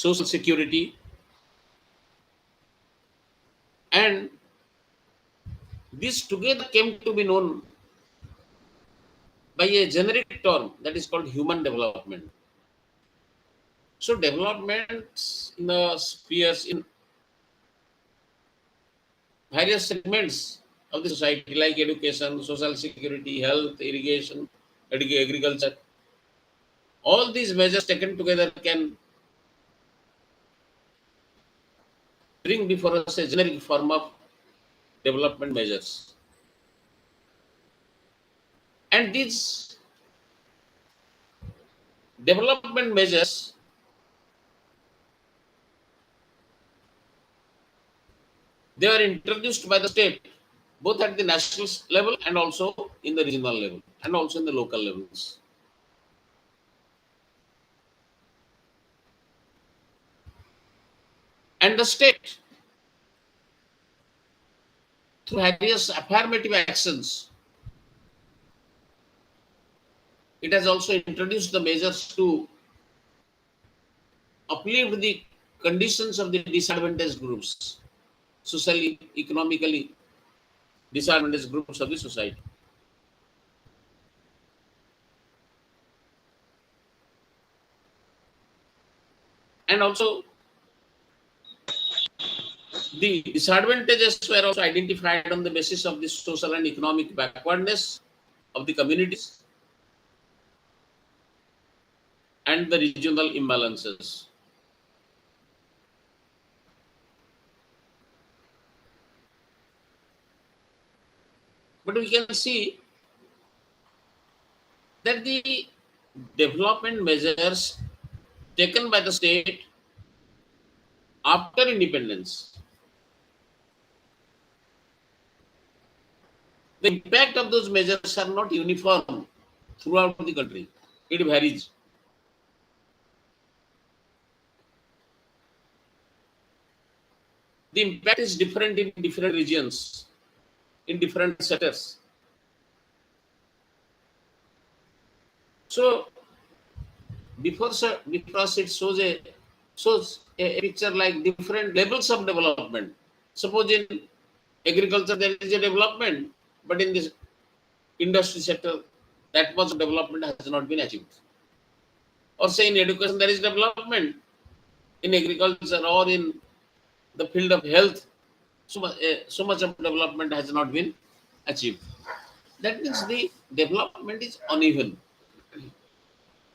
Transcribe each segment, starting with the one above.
social security, and this together came to be known by a generic term that is called human development. So developments in the spheres in various segments of the society like education, social security, health, irrigation, agriculture, all these measures taken together can bring before us a generic form of development measures. And these development measures, they are introduced by the state both at the national level and also in the regional level and also in the local levels. And the state, through various affirmative actions, it has also introduced the measures to uplift the conditions of the disadvantaged groups, socially, economically disadvantaged groups of the society. And also, the disadvantages were also identified on the basis of the social and economic backwardness of the communities and the regional imbalances. But we can see that the development measures taken by the state after independence, the impact of those measures are not uniform throughout the country. It varies. The impact is different in different regions, in different sectors. So because it shows a picture like different levels of development. Suppose in agriculture there is a development, but in this industry sector that much development has not been achieved. Or say in education there is development, in agriculture or in the field of health, so much of development has not been achieved. That means the development is uneven.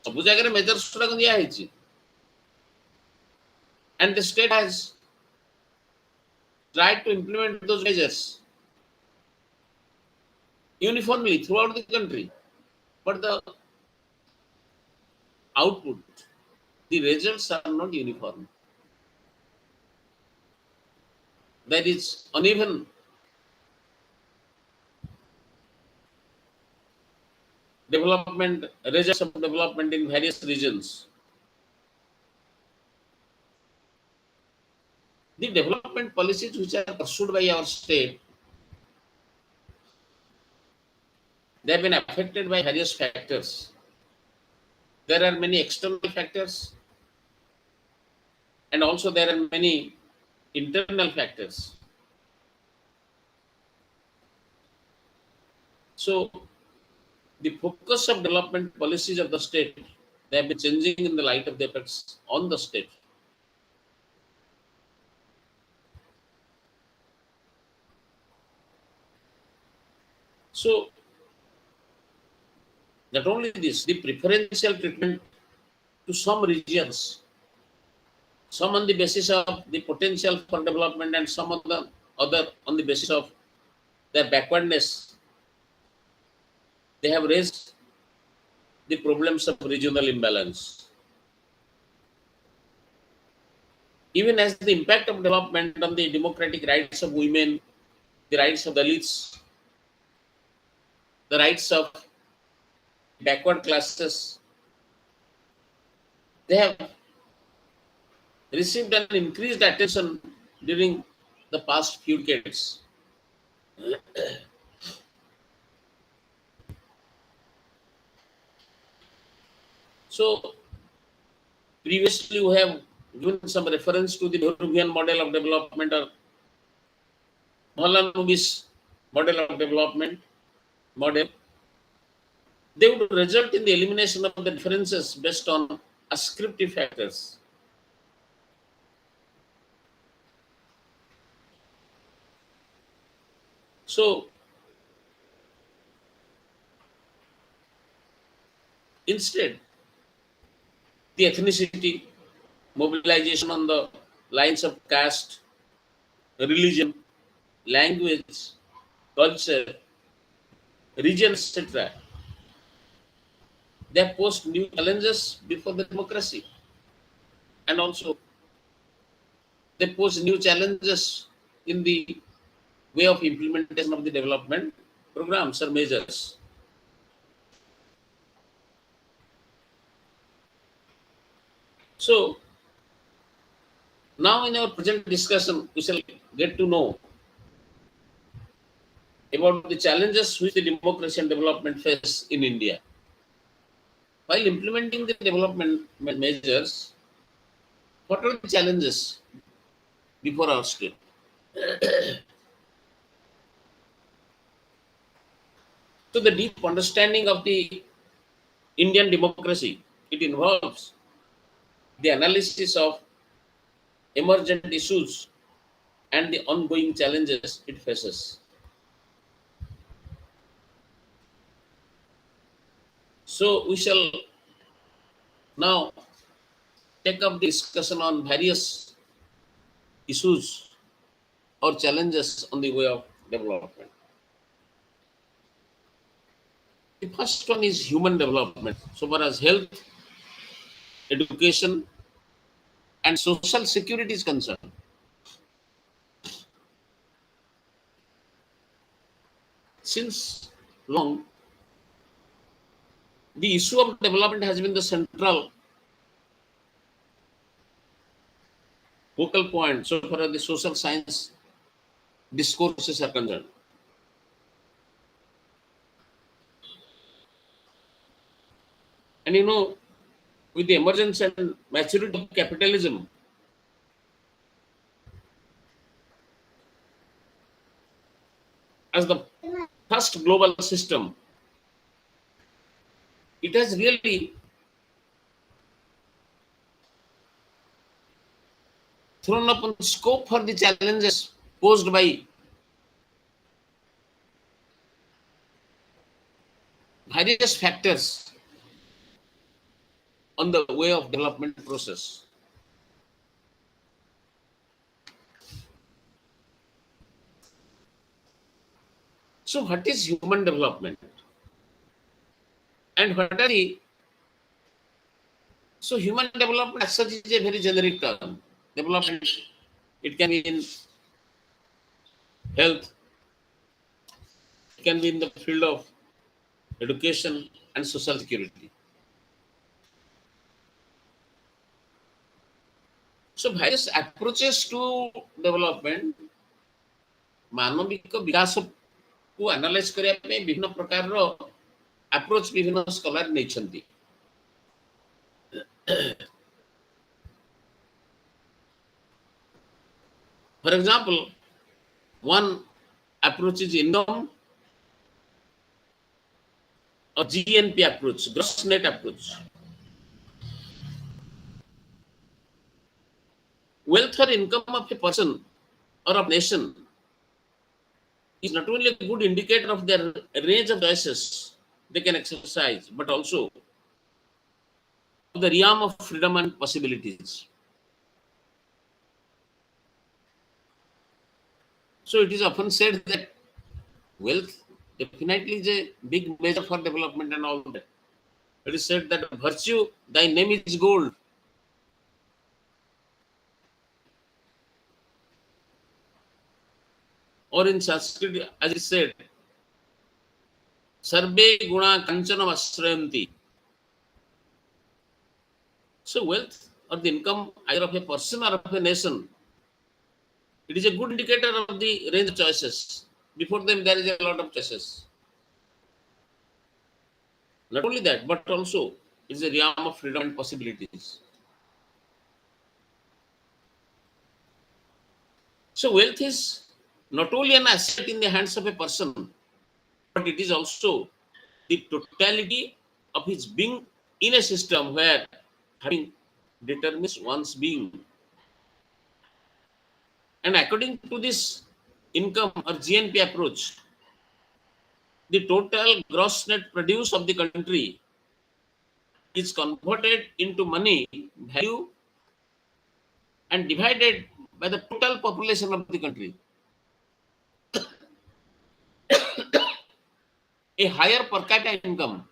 ସବୁ ଜାଗାରେ measures ଗୁଡାକ ଦିଆହେଇଛି and the state has tried to implement those measures uniformly throughout the country, but the output, the results are not uniform. There is uneven development, results of development in various regions. The development policies which are pursued by our state, they have been affected by various factors. There are many external factors and also there are many internal factors. So the focus of development policies of the state, they have been changing in the light of the effects on the state. So not only this, the preferential treatment to some regions, some on the basis of the potential for development and some of the other on the basis of their backwardness, they have raised the problems of regional imbalance. Even as the impact of development on the democratic rights of women, the rights of Dalits, the rights of backward classes, they have received an increased attention during the past few decades. So previously we have given some reference to the Nehruvian model of development or Mahalanobis model of development model, they would result in the elimination of the differences based on ascriptive factors. So instead, the ethnicity, mobilization on the lines of caste, religion, language, culture, region, etc., they have posed new challenges before the democracy, and also they pose new challenges in the way of implementation of the development programs or measures. So now in our present discussion, we shall get to know about the challenges which the democracy and development face in India. While implementing the development measures, what are the challenges before our state? So the deep understanding of the Indian democracy, it involves the analysis of emergent issues and the ongoing challenges it faces. So we shall now take up the discussion on various issues or challenges on the way of development. The first one is human development. So far as health, education, and social security is concerned, since long, the issue of development has been the central focal point so far as the social science discourses are concerned. And with the emergence and maturity of capitalism, as the first global system, it has really thrown up on scope for the challenges posed by various factors on the way of development process. So, what is human development? And what are the so human development as such is a very generic term. Development, it can be in health, it can be in the field of education and social security. So various approaches to development, ମାନବିକ ବିକାଶକୁ analyse କରିବା ପାଇଁ ବିଭିନ୍ନ ପ୍ରକାରର approach ବିଭିନ୍ନ scholar ନେଇଛନ୍ତି. For example, one approach is income or GNP approach, gross net approach. Wealth or income of a person or of nation is not only a good indicator of their range of choices they can exercise, but also the realm of freedom and possibilities. So it is often said that wealth definitely is a big measure for development and all that. It is said that virtue, thy name is gold. Or in Sanskrit, as it said, Sarve guna kanchanam asrayanti. So wealth or the income either of a person or of a nation, it is a good indicator of the range of choices. Before them, there is a lot of choices. Not only that, but also it is a realm of freedom and possibilities. So wealth is not only an asset in the hands of a person, but it is also the totality of his being in a system where having determines one's being. And according to this income or GNP approach, the total gross net produce of the country is converted into money value and divided by the total population of the country. A higher per capita income,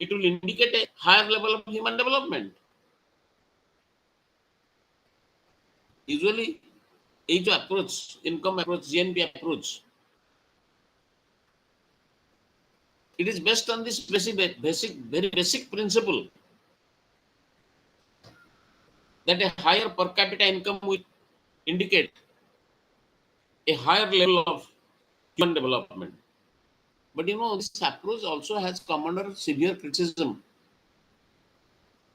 it will indicate a higher level of human development. Usually, এই যে approach, income approach, GNP approach, it is based on this very basic principle that a higher per capita income will indicate a higher level of human development. But this approach also has come under severe criticism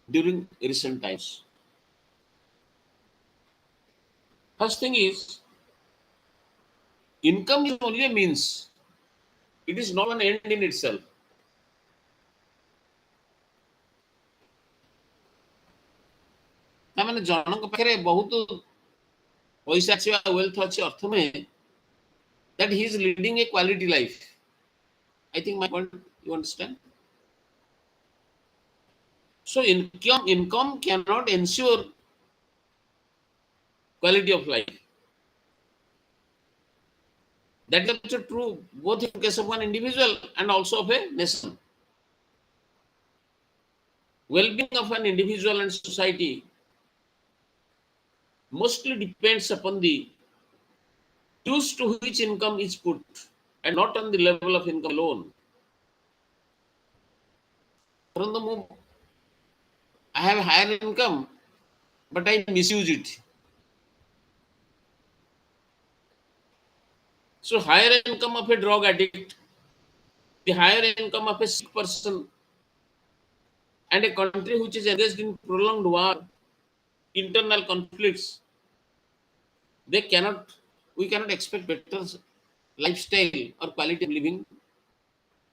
during recent times. First thing is, income is only a means. It is not an end in itself. ତାମାନେ ଜଣଙ୍କ ପାଖରେ ବହୁତ ପଇସା ଅଛି ବା wealth ଅଛି ଅର୍ଥ ନୁହେଁ that he is leading a quality life. I think my point you understand. So income cannot ensure quality of life. That is also true both in case of one individual and also of a nation. Well-being of an individual and society mostly depends upon the use to which income is put and not on the level of income alone. I have a higher income, but I misuse it. So higher income of a drug addict, the higher income of a sick person, and a country which is engaged in prolonged war, internal conflicts, we cannot expect better lifestyle or quality of living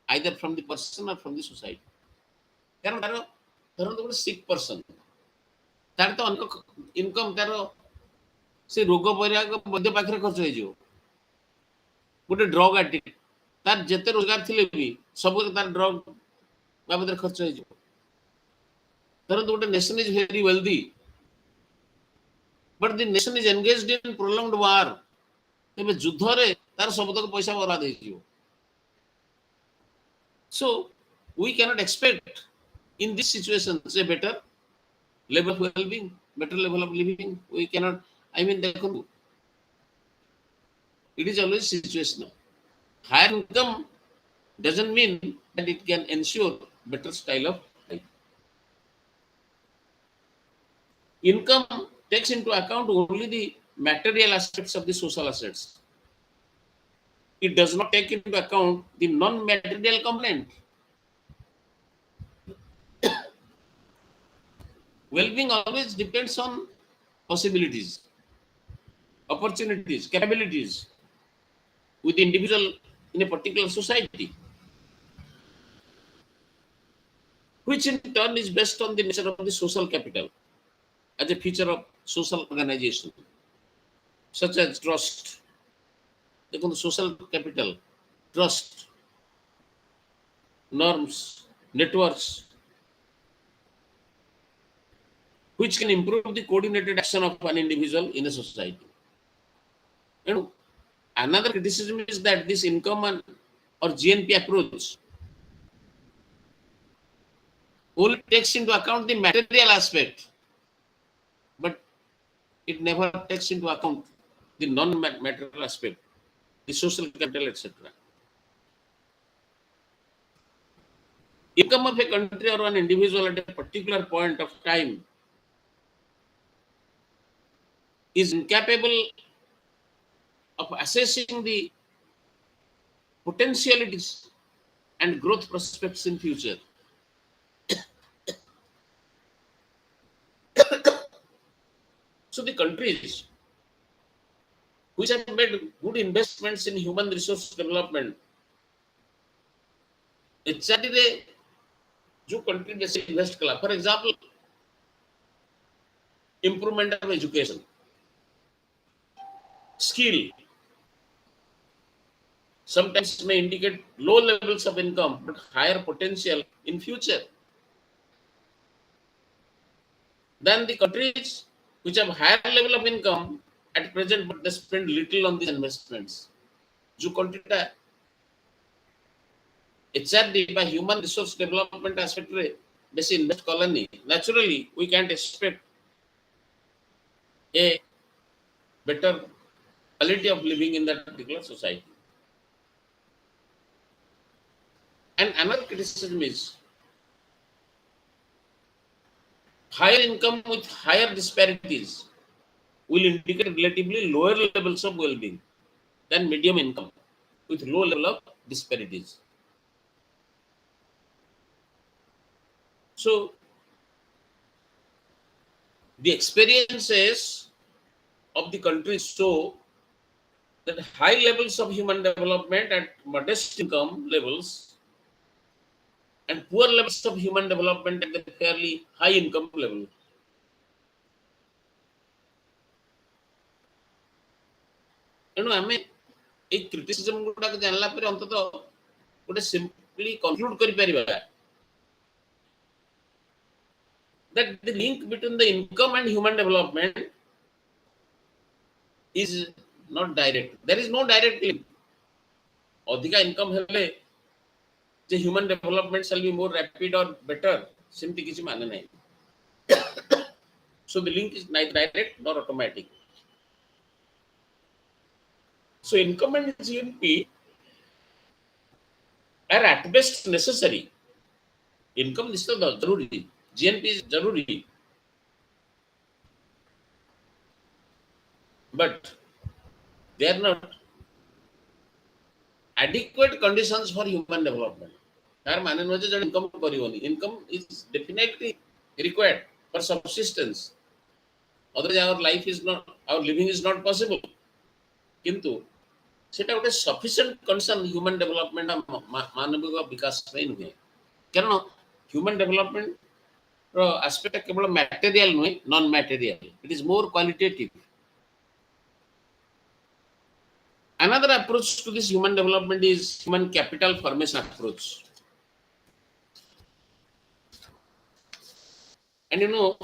either from the person or from the society. କାରଣ ଧରନ୍ତୁ ଗୋଟେ sick person, ତାର ତ ଅନେକ income ତାର ସେ ରୋଗ ପରିବାକୁ ବୈଦ୍ୟ ପାଖରେ ଖର୍ଚ୍ଚ ହେଇଯିବ। ଗୋଟେ ଡ୍ରଗ୍ ଆଡିକ୍ଟ, ତାର ଯେତେ ରୋଜଗାର ଥିଲେ ବି ସବୁ ତାର ଡ୍ରଗ୍ ବାବଦରେ ଖର୍ଚ୍ଚ ହେଇଯିବ। ଧରନ୍ତୁ ଗୋଟେ nation is very wealthy, but the nation is engaged in prolonged war, ତେବେ ଯୁଦ୍ଧରେ ତାର ସବୁତକ ପଇସା ବରବାଦ ହେଇଯିବ। So we cannot expect in this situation a better level of well-being, better level of living. We cannot, I mean, it is always situational. Higher income doesn't mean that it can ensure better style of life. Income takes into account only the material aspects of the social assets. It does not take into account the non-material component. Well-being always depends on possibilities, opportunities, capabilities with the individual in a particular society, which in turn is based on the nature of the social capital as a feature of social organization, such as trust. The social capital, trust, norms, networks, which can improve the coordinated action of an individual in a society. And another criticism is that this income or GNP approach only takes into account the material aspect, but it never takes into account the non-material aspect, the social capital, etc. Income of a country or an individual at a particular point of time is incapable of assessing the potentialities and growth prospects in future. So the countries which have made good investments in human resource development. HRD जो country जैसे invest कला, for example, improvement of education, skill, sometimes may indicate low levels of income but higher potential in future than the countries which have higher level of income at present but they spend little on these investments. जो country टा HRD by human resource development aspect रे बेसी invest Kalani, naturally we can't expect a better quality of living in that particular society. And another criticism is higher income with higher disparities will indicate relatively lower levels of well-being than medium income with low level of disparities. So the experiences of the countries show that high levels of human development at modest income levels and poor levels of human development at the fairly high income level. ତେଣୁ ଆମେ ଏଇ କ୍ରିଟିସିଜମ ଗୁଡାକ ଜାଣିଲା ପରେ ଅନ୍ତତଃ ଗୋଟେ simply କନକ୍ଲୁଡ କରିପାରିବା that the link between the income and human development is not direct. There is no direct link. अधिका income हेले the human development shall be more rapid or better. सेमती किसी माने नहीं. So the link is neither direct nor automatic. So income and GNP are at best necessary. Income is जरूरी, GNP is जरूरी, but they are not adequate conditions for human development. तार माने नोजे जन income करिवनी. Income is definitely required for subsistence. Otherwise our life is not, our living is not possible. किंतु सेटा गोटे sufficient condition human development मानविक विकास ପାଇଁ नुहे. कारण human development रो aspect केवल material नुहे, non material. It is more qualitative. Another approach to this human development is human capital formation approach. And you know,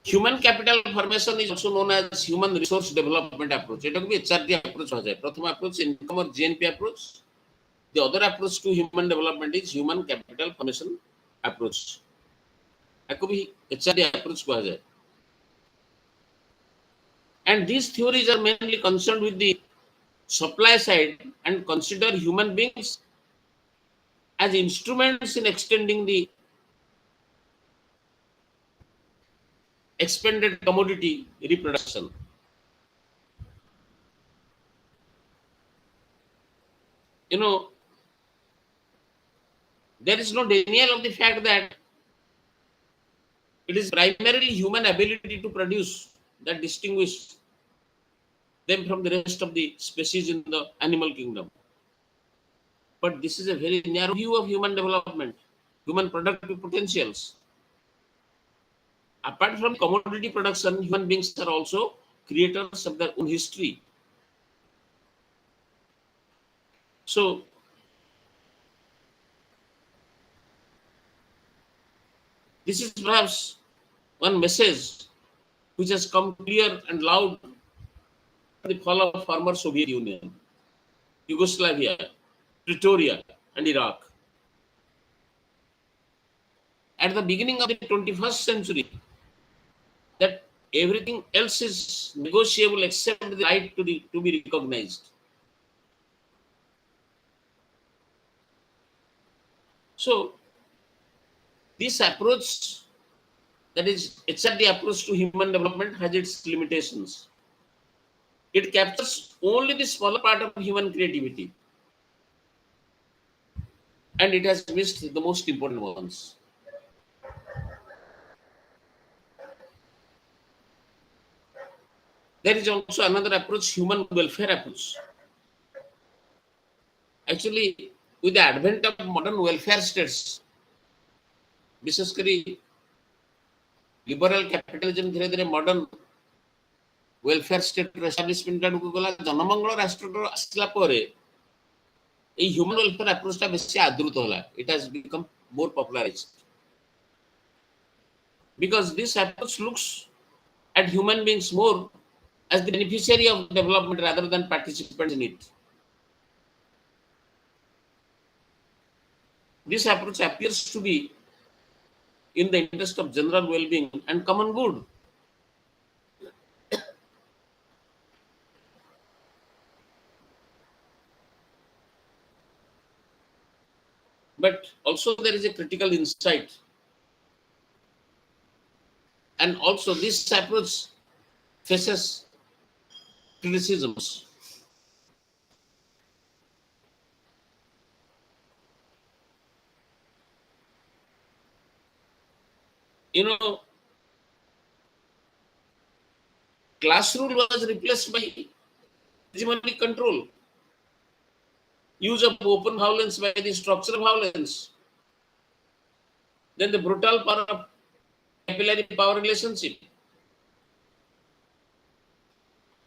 human capital formation is also known as human resource development approach. It will be HRD approach. Pratham approach income or GNP approach. The other approach to human development is human capital formation approach. That could be HRD approach. And these theories are mainly concerned with the supply side and consider human beings as instruments in extending the expended commodity reproduction. You know, there is no denial of the fact that it is primarily human ability to produce that distinguish them from the rest of the species in the animal kingdom. But this is a very narrow view of human development, human productive potentials. Apart from commodity production, human beings are also creators of their own history. So, this is perhaps one message which has come clear and loud from the fall of former Soviet Union, Yugoslavia, Pretoria, and Iraq. At the beginning of the 21st century, that everything else is negotiable except the right to be recognized. So, this approach, that is HRD approach to human development, has its limitations. It captures only the smaller part of human creativity, and it has missed the most important ones. There is also another approach, human welfare approach. Actually, with the advent of modern welfare states, विशेष करी liberal capitalism धीरे धीरे modern welfare state establishment आडକୁ ଗଲା जनमंगल राष्ट्र आसला परे a human welfare approach टा बेसी आदृत होला. It has become more popularized because this approach looks at human beings more as the beneficiary of development rather than participants in it. This approach appears to be in the interest of general well-being and common good. But also there is a critical insight. And also this approach faces criticisms. You know, class rule was replaced by hegemonic control, use of open violence by the structural violence, then the brutal power of capillary power relationship.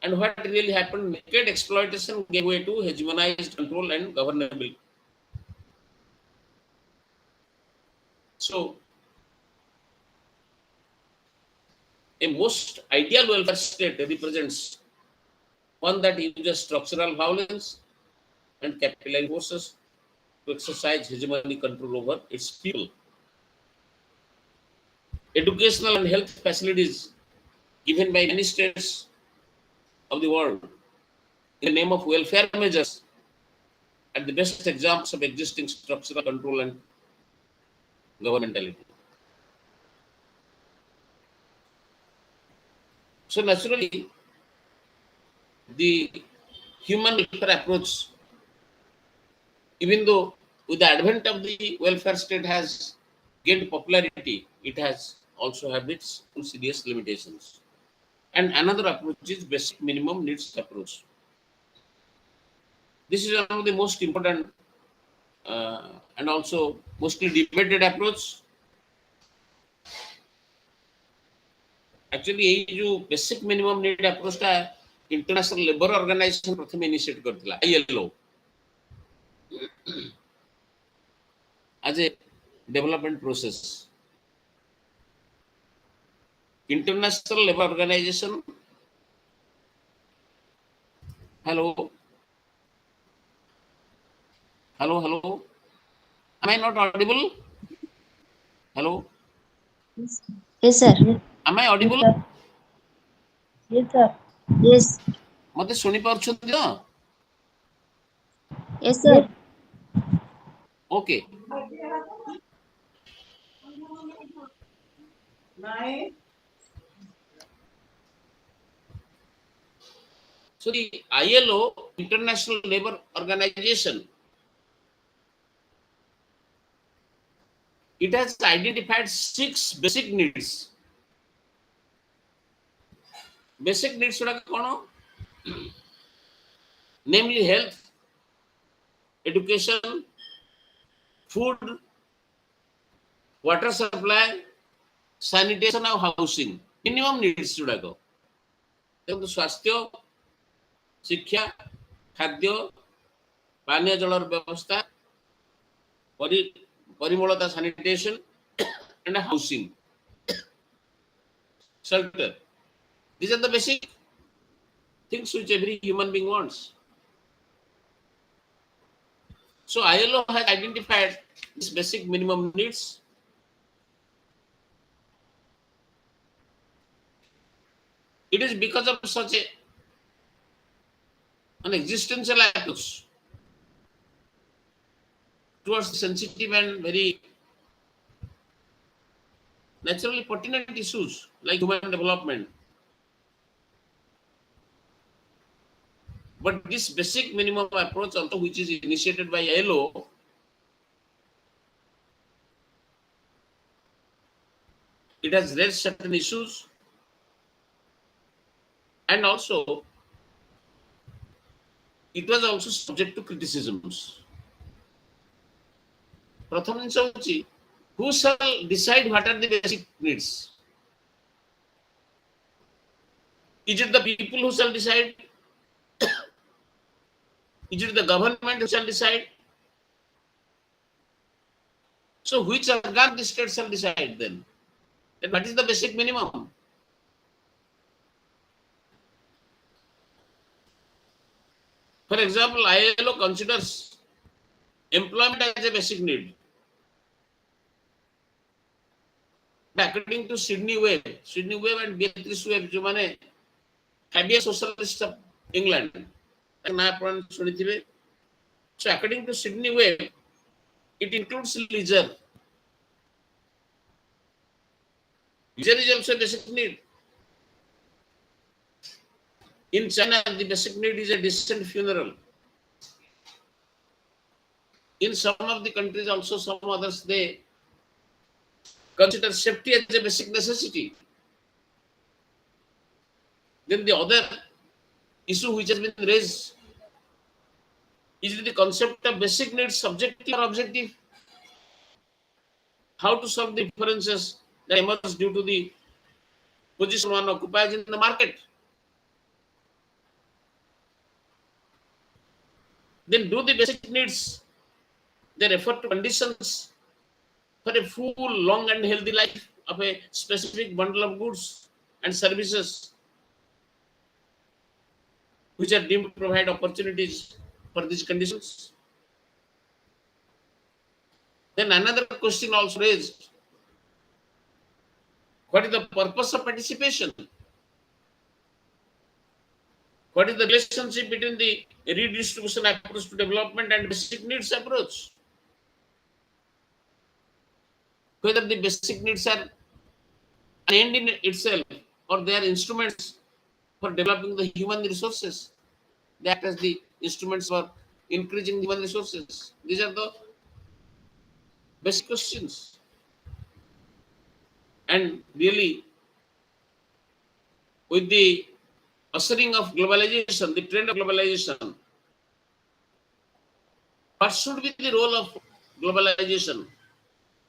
And what really happened, naked exploitation gave way to hegemonized control and governability. So, a most ideal welfare state represents one that uses structural violence and capillary forces to exercise hegemonic control over its people. Educational and health facilities given by many states of the world in the name of welfare measures are the best examples of existing structural control and governmentality. So naturally, the human welfare approach, even though with the advent of the welfare state has gained popularity, it has also had its own serious limitations. And another approach is basic minimum needs approach. This is one of the most important and also mostly debated approach. Actually, ये जो basic minimum need approach टा International Labour Organization प्रथम initiate करथिला ILO as a development process. International Labour Organization. Hello, hello, hello. Am I not audible? Hello. Yes, sir. Am I audible? Yes, sir. Yes. मते सुनी पारुछन्ति ना? Yes, sir. Okay. So the ILO, International Labour Organization, it has identified 6 basic needs. Basic needs गुड़ाक कौन? Namely health, education, food, water supply, sanitation and housing. Minimum needs गुड़ाक. देखो स्वास्थ्य, शिक्षा, खाद्य, पानीय जलर व्यवस्था, परिमलता sanitation and housing, shelter. These are the basic things which every human being wants. So ILO has identified these basic minimum needs. It is because of such an existential approach towards sensitive and very naturally pertinent issues like human development. But this basic minimum approach also, which is initiated by ILO, it has raised certain issues and also it was also subject to criticisms. ପ୍ରଥମ ଜିନିଷ ହେଉଛି who shall decide what are the basic needs? Is it the people who shall decide? Is it the government who shall decide? So which organ the state shall decide then? Then what is the basic minimum? For example, ILO considers employment as a basic need. But according to Sydney Webb and Beatrice Webb, जो माने habeas socialist of England, ना अपन सुनिथिबे. So according to Sydney Webb, it includes leisure. Leisure is also a basic need. In China, the basic need is a decent funeral. In some of the countries, also some others, they consider safety as a basic necessity. Then the other issue which has been raised is the concept of basic needs subjective or objective? How to solve the differences that emerge due to the position one occupies in the market? Then do the basic needs, they refer to conditions for a full, long and healthy life of a specific bundle of goods and services which are deemed to provide opportunities for these conditions? Then another question also raised, what is the purpose of participation? What is the relationship between the redistribution approach to development and basic needs approach? Whether the basic needs are an end in itself or they are instruments for developing the human resources. They act as the instruments for increasing human resources. These are the basic questions. And really, with the ushering of globalization, the trend of globalization, what should be the role of globalization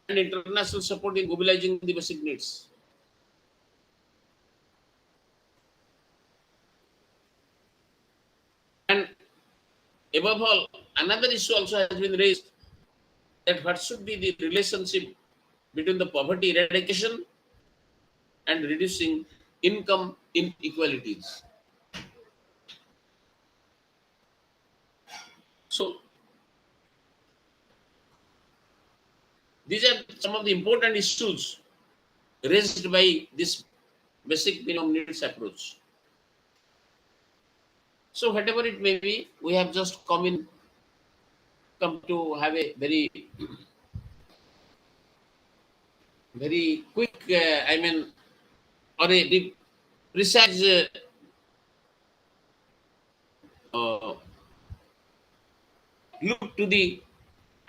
and international support in mobilizing the basic needs? And above all, another issue also has been raised, that what should be the relationship between the poverty eradication and reducing income inequalities. So these are some of the important issues raised by this basic minimum needs approach. So whatever it may be, we have just come to have a very quick, or a very precise look to the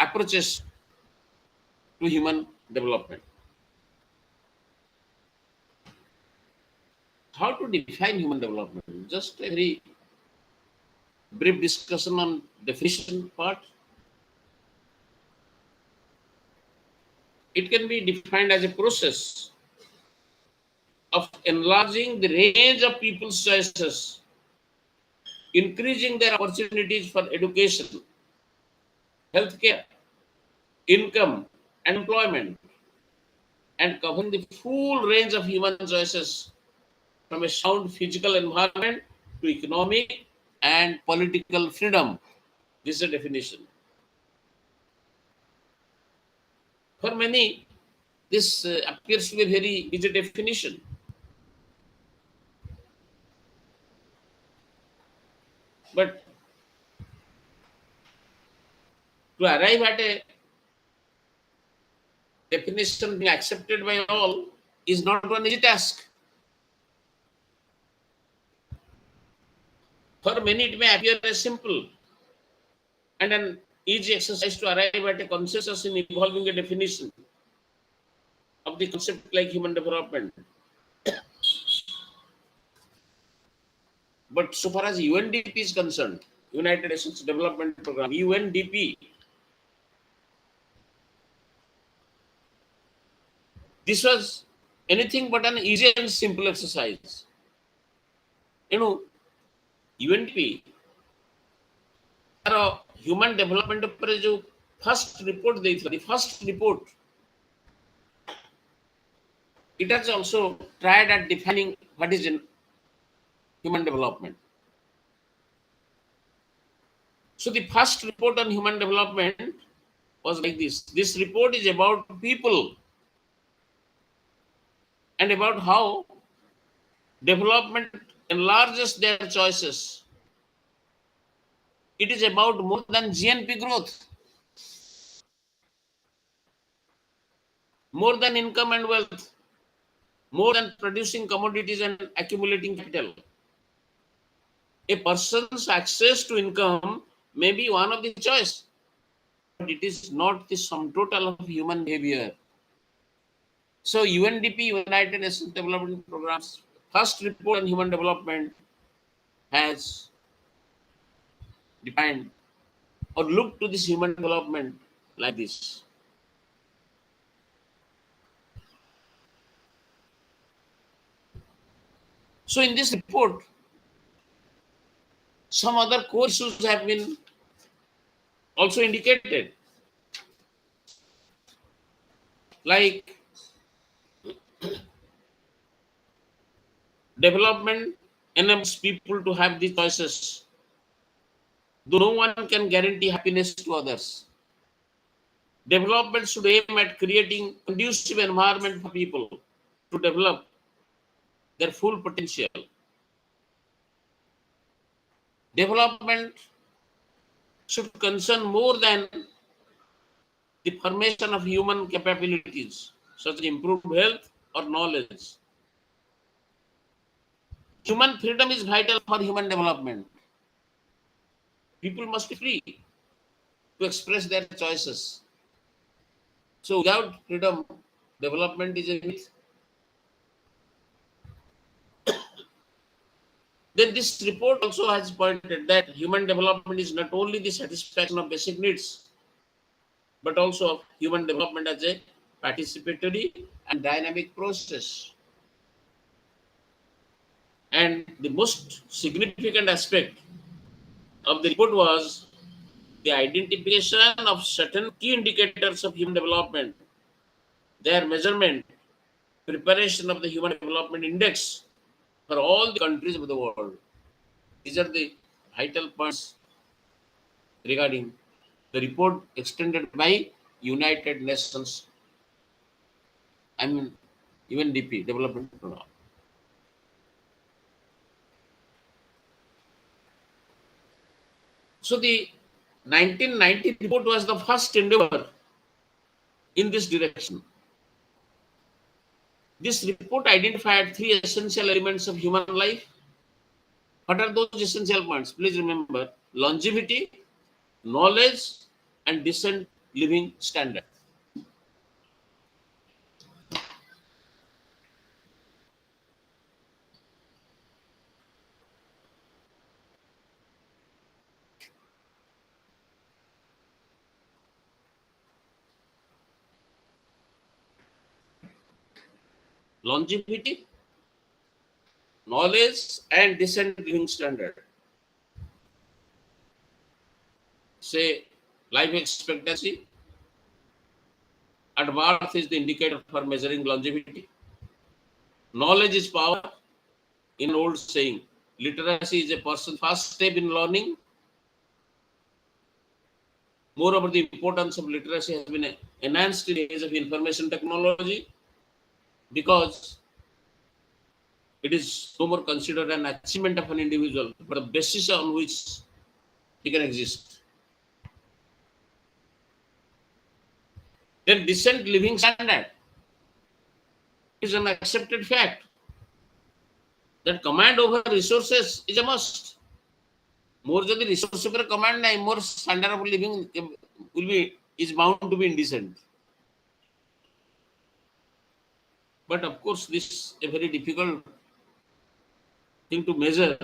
approaches to human development. How to define human development? Just a very brief discussion on definition part. It can be defined as a process of enlarging the range of people's choices, increasing their opportunities for education, healthcare, income, and employment, and covering the full range of human choices from a sound physical environment to economic and political freedom. This is a definition. For many, this appears to be a very easy definition. But to arrive at a definition being accepted by all is not one easy task. For many, it may appear as simple and an easy exercise to arrive at a consensus in evolving a definition of the concept like human development. But so far as UNDP is concerned, United Nations Development Program, UNDP, this was anything but an easy and simple exercise. You know, UNDP, human development पर जो first report the first report it has also tried at defining what is in human development. So the first report on human development was like this. This report is about people and about how development enlarges their choices. It is about more than GNP growth, more than income and wealth, more than producing commodities and accumulating capital. A person's access to income may be one of the choice, but it is not the sum total of human behavior. So UNDP, United Nations Development Program's first report on human development has defined or looked to this human development like this. So in this report, some other core issues have been also indicated, like development enables people to have the choices, though no one can guarantee happiness to others. Development should aim at creating conducive environment for people to develop their full potential. Development should concern more than the formation of human capabilities, such as improved health or knowledge. Human freedom is vital for human development. People must be free to express their choices. So without freedom, development is a myth. Then this report also has pointed that human development is not only the satisfaction of basic needs, but also of human development as a participatory and dynamic process. And the most significant aspect of the report was the identification of certain key indicators of human development, their measurement, preparation of the Human Development Index for all the countries of the world. These are the vital points regarding the report extended by United Nations, I mean UNDP Development Program. So the 1990 report was the first endeavor in this direction. This report identified three essential elements of human life. What are those essential points? Please remember: longevity, knowledge, and decent living standard. Longevity, knowledge, and decent living standard. Say life expectancy at birth is the indicator for measuring longevity. Knowledge is power. In an old saying, literacy is a person's first step in learning. Moreover, the importance of literacy has been enhanced in the age of information technology because it is no more considered an achievement of an individual, but a basis on which he can exist. Then decent living standard is an accepted fact that command over resources is a must. More than the resource over command, more standard of living will be is bound to be indecent. But of course, this is a very difficult thing to measure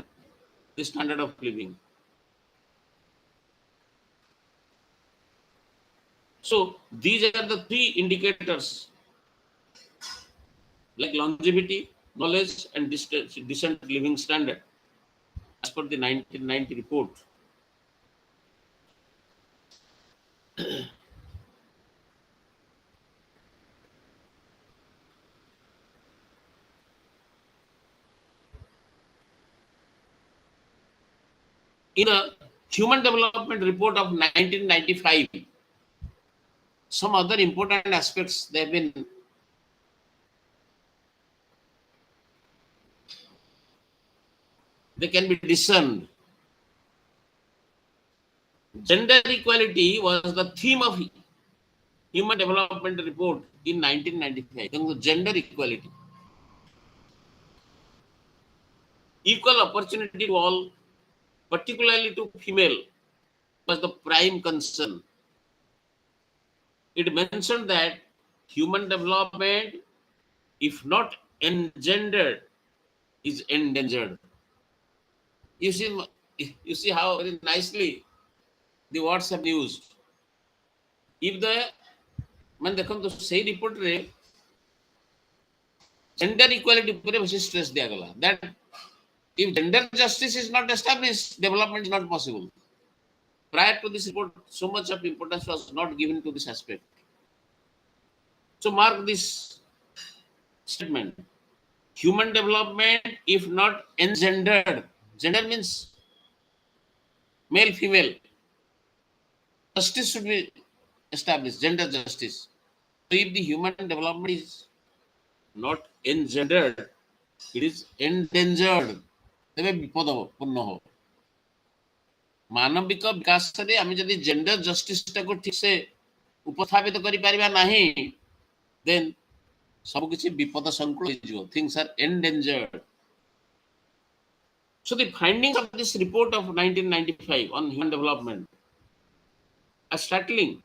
the standard of living. So these are the three indicators like longevity, knowledge, and decent living standard as per the 1990 report. In a Human Development Report of 1995, some other important aspects they can be discerned. Gender equality was the theme of Human Development Report in 1995. Gender equality, equal opportunity to all, particularly to female, was the prime concern. It mentioned that human development, if not engendered, is endangered. You see, you see how very nicely the words have been used. If the man ଦେଖନ୍ତୁ ସେଇ ରିପୋର୍ଟରେ gender equality ଉପରେ ବେଶୀ stress ଦିଆଗଲା that if gender justice is not established, development is not possible. Prior to this report, so much of importance was not given to this aspect. So mark this statement. Human development, if not engendered, gender means male, female, justice should be established, gender justice. So if the human development is not engendered, it is endangered. ତେବେ ବିପଦପୂର୍ଣ୍ଣ ହେବ। ମାନବିକ ବିକାଶରେ ଆମେ ଯଦି gender ଜଷ୍ଟିସଟାକୁ ଠିକ ସେ ଉପସ୍ଥାପିତ କରିପାରିବା ନାହିଁ, then ସବୁ କିଛି ବିପଦ ସଂକୁଳ ହେଇଯିବ. Things are endangered. So the findings of this report of 1995 on human development are startling.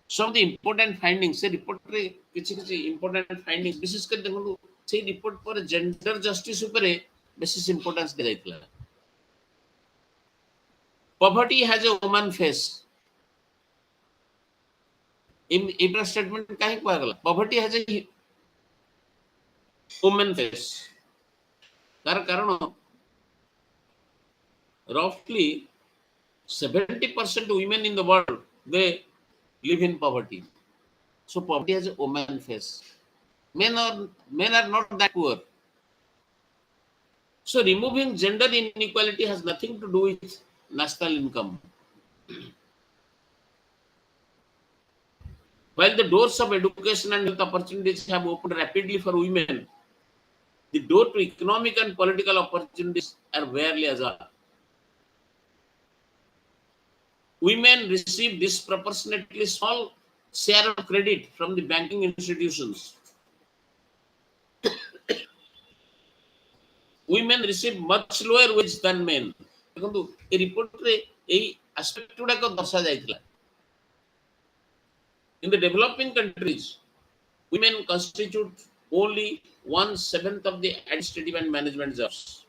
Some of the important findings, se report re kichi important findings, विशेष कर देखो से report पर gender justice उपरे बेसिस importance दे जाइतला. Poverty has a woman face. In statement काहे को आगला? Poverty has a woman face. तार कारण roughly 70% women in the world, they live in poverty. So poverty has a woman face. Men are not that poor. So removing gender inequality has nothing to do with national income. While the doors of education and health opportunities have opened rapidly for women, the door to economic and political opportunities are barely ajar. Women receive disproportionately small share of credit from the banking institutions. Women receive much lower wage than men. देखो ये report रे यही aspect गुडा को दर्शा जाइतला. In the developing countries, women constitute only 1/7 of the administrative and management jobs.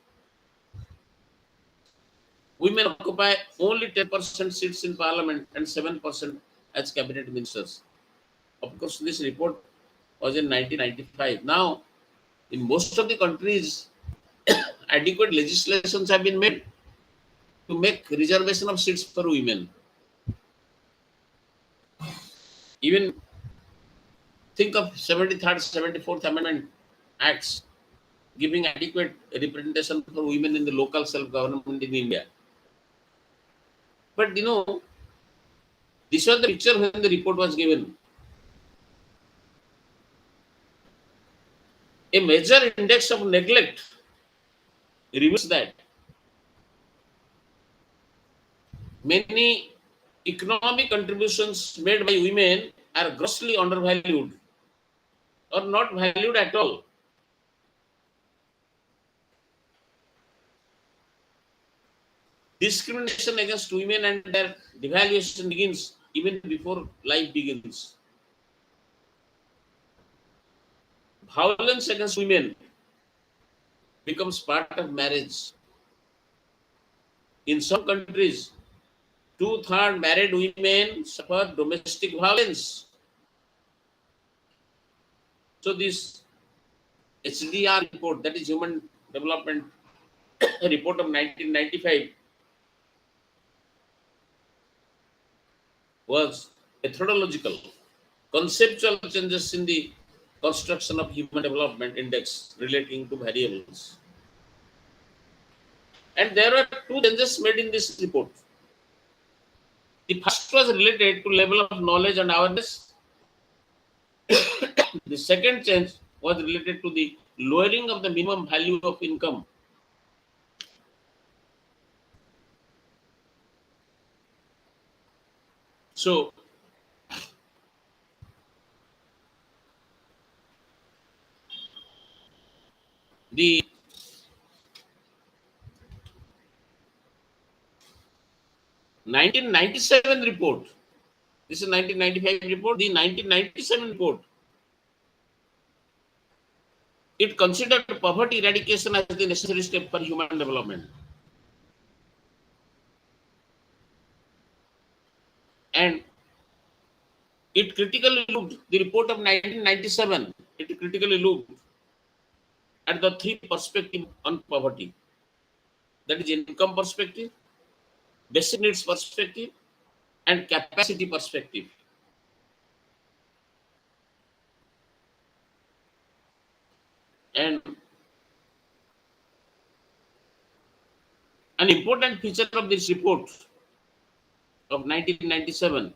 Women occupy only 10% seats in parliament and 7% as cabinet ministers. Of course, this report was in 1995. Now, in most of the countries, adequate legislations have been made to make reservation of seats for women. Even think of 73rd, 74th Amendment Acts giving adequate representation for women in the local self-government in India. But this was the picture when the report was given. A major index of neglect reveals that many economic contributions made by women are grossly undervalued or not valued at all. Discrimination against women and their devaluation begins even before life begins. Violence against women becomes part of marriage. In some countries, two-thirds married women suffer domestic violence. So this HDR report, that is Human Development Report of 1995, was methodological, conceptual changes in the construction of Human Development Index relating to variables. And there were two changes made in this report. The first was related to level of knowledge and awareness. The second change was related to the lowering of the minimum value of income. So, the 1997 report, this is 1995 report, the 1997 report, it considered poverty eradication as the necessary step for human development. And it critically looked, the report of 1997, it critically looked at the three perspectives on poverty. That is income perspective, basic needs perspective, and capacity perspective. And an important feature of this report of 1997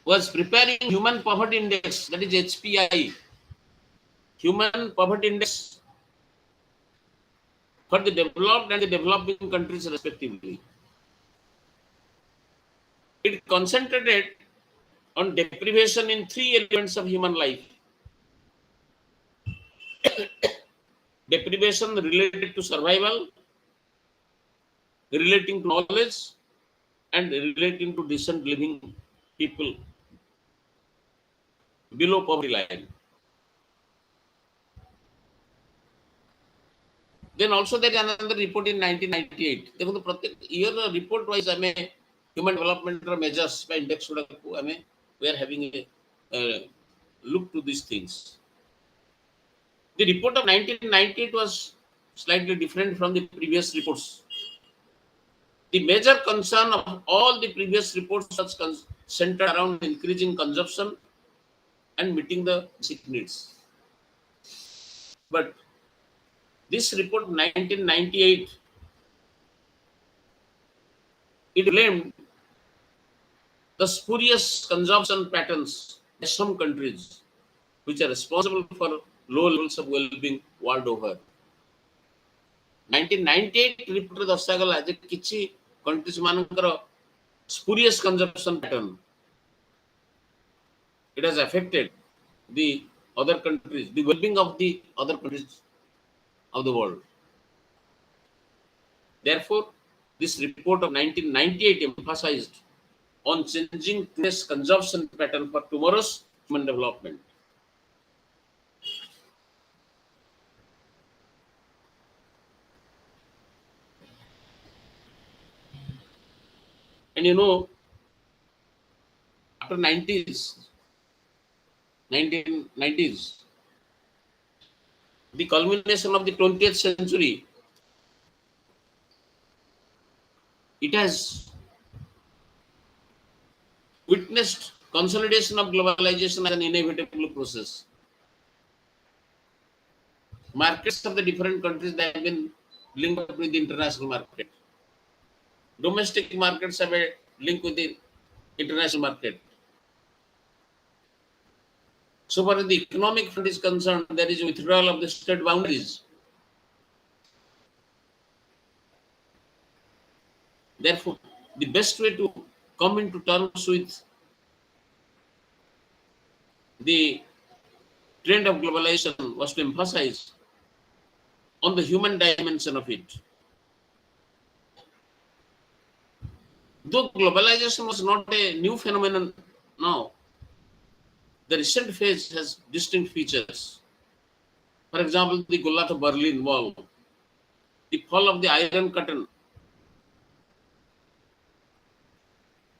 was preparing Human Poverty Index, that is HPI, Human Poverty Index for the developed and the developing countries respectively. It concentrated on deprivation in three elements of human life. Deprivation related to survival, relating to knowledge, and relating to decent living people below poverty line. Then also there is another report in 1998. देखो तो प्रत्येक year report wise हमें human development measures by index गुड़ाको हमें we are having a look to these things. The report of 1998 was slightly different from the previous reports. The major concern of all the previous reports was centered around increasing consumption and meeting the basic needs. But this report 1998, it blamed the spurious consumption patterns in some countries which are responsible for low levels of well-being world over. 1998 report ଦର୍ଶାଗଲା ଯେ କିଛି countries ମାନଙ୍କର spurious consumption pattern, it has affected the other countries, the well-being of the other countries of the world. Therefore, this report of 1998 emphasized on changing today's consumption pattern for tomorrow's human development. And you know, after 1990s, the culmination of the 20th century, it has witnessed consolidation of globalization as an inevitable process. Markets of the different countries that have been linked up with the international market. Domestic markets have a link with the international market. So far as the economic front is concerned, there is a withdrawal of the state boundaries. Therefore, the best way to come into terms with the trend of globalization was to emphasize on the human dimension of it. Though globalization was not a new phenomenon now, the recent phase has distinct features. For example, the collapse of Berlin Wall, the fall of the Iron Curtain.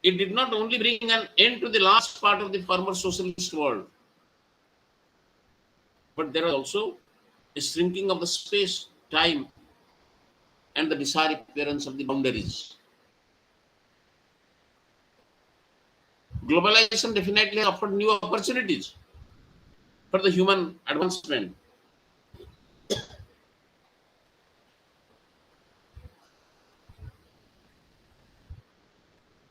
It did not only bring an end to the last part of the former socialist world, but there was also a shrinking of the space, time, and the disappearance of the boundaries. Globalization definitely offered new opportunities for the human advancement.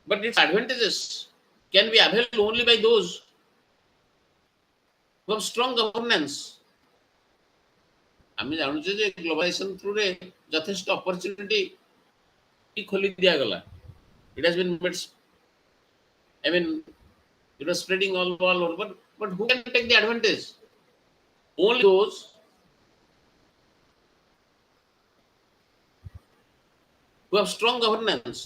But its advantages can be availed only by those who have strong governance. ଆମେ ଜାଣୁଛେ ଯେ globalisation ଥ୍ରୁରେ ଯଥେଷ୍ଟ opportunity ଖୋଲି ଦିଆଗଲା. It has been made, I mean, it was spreading all over. But who can take the advantage? Only those who have strong governance.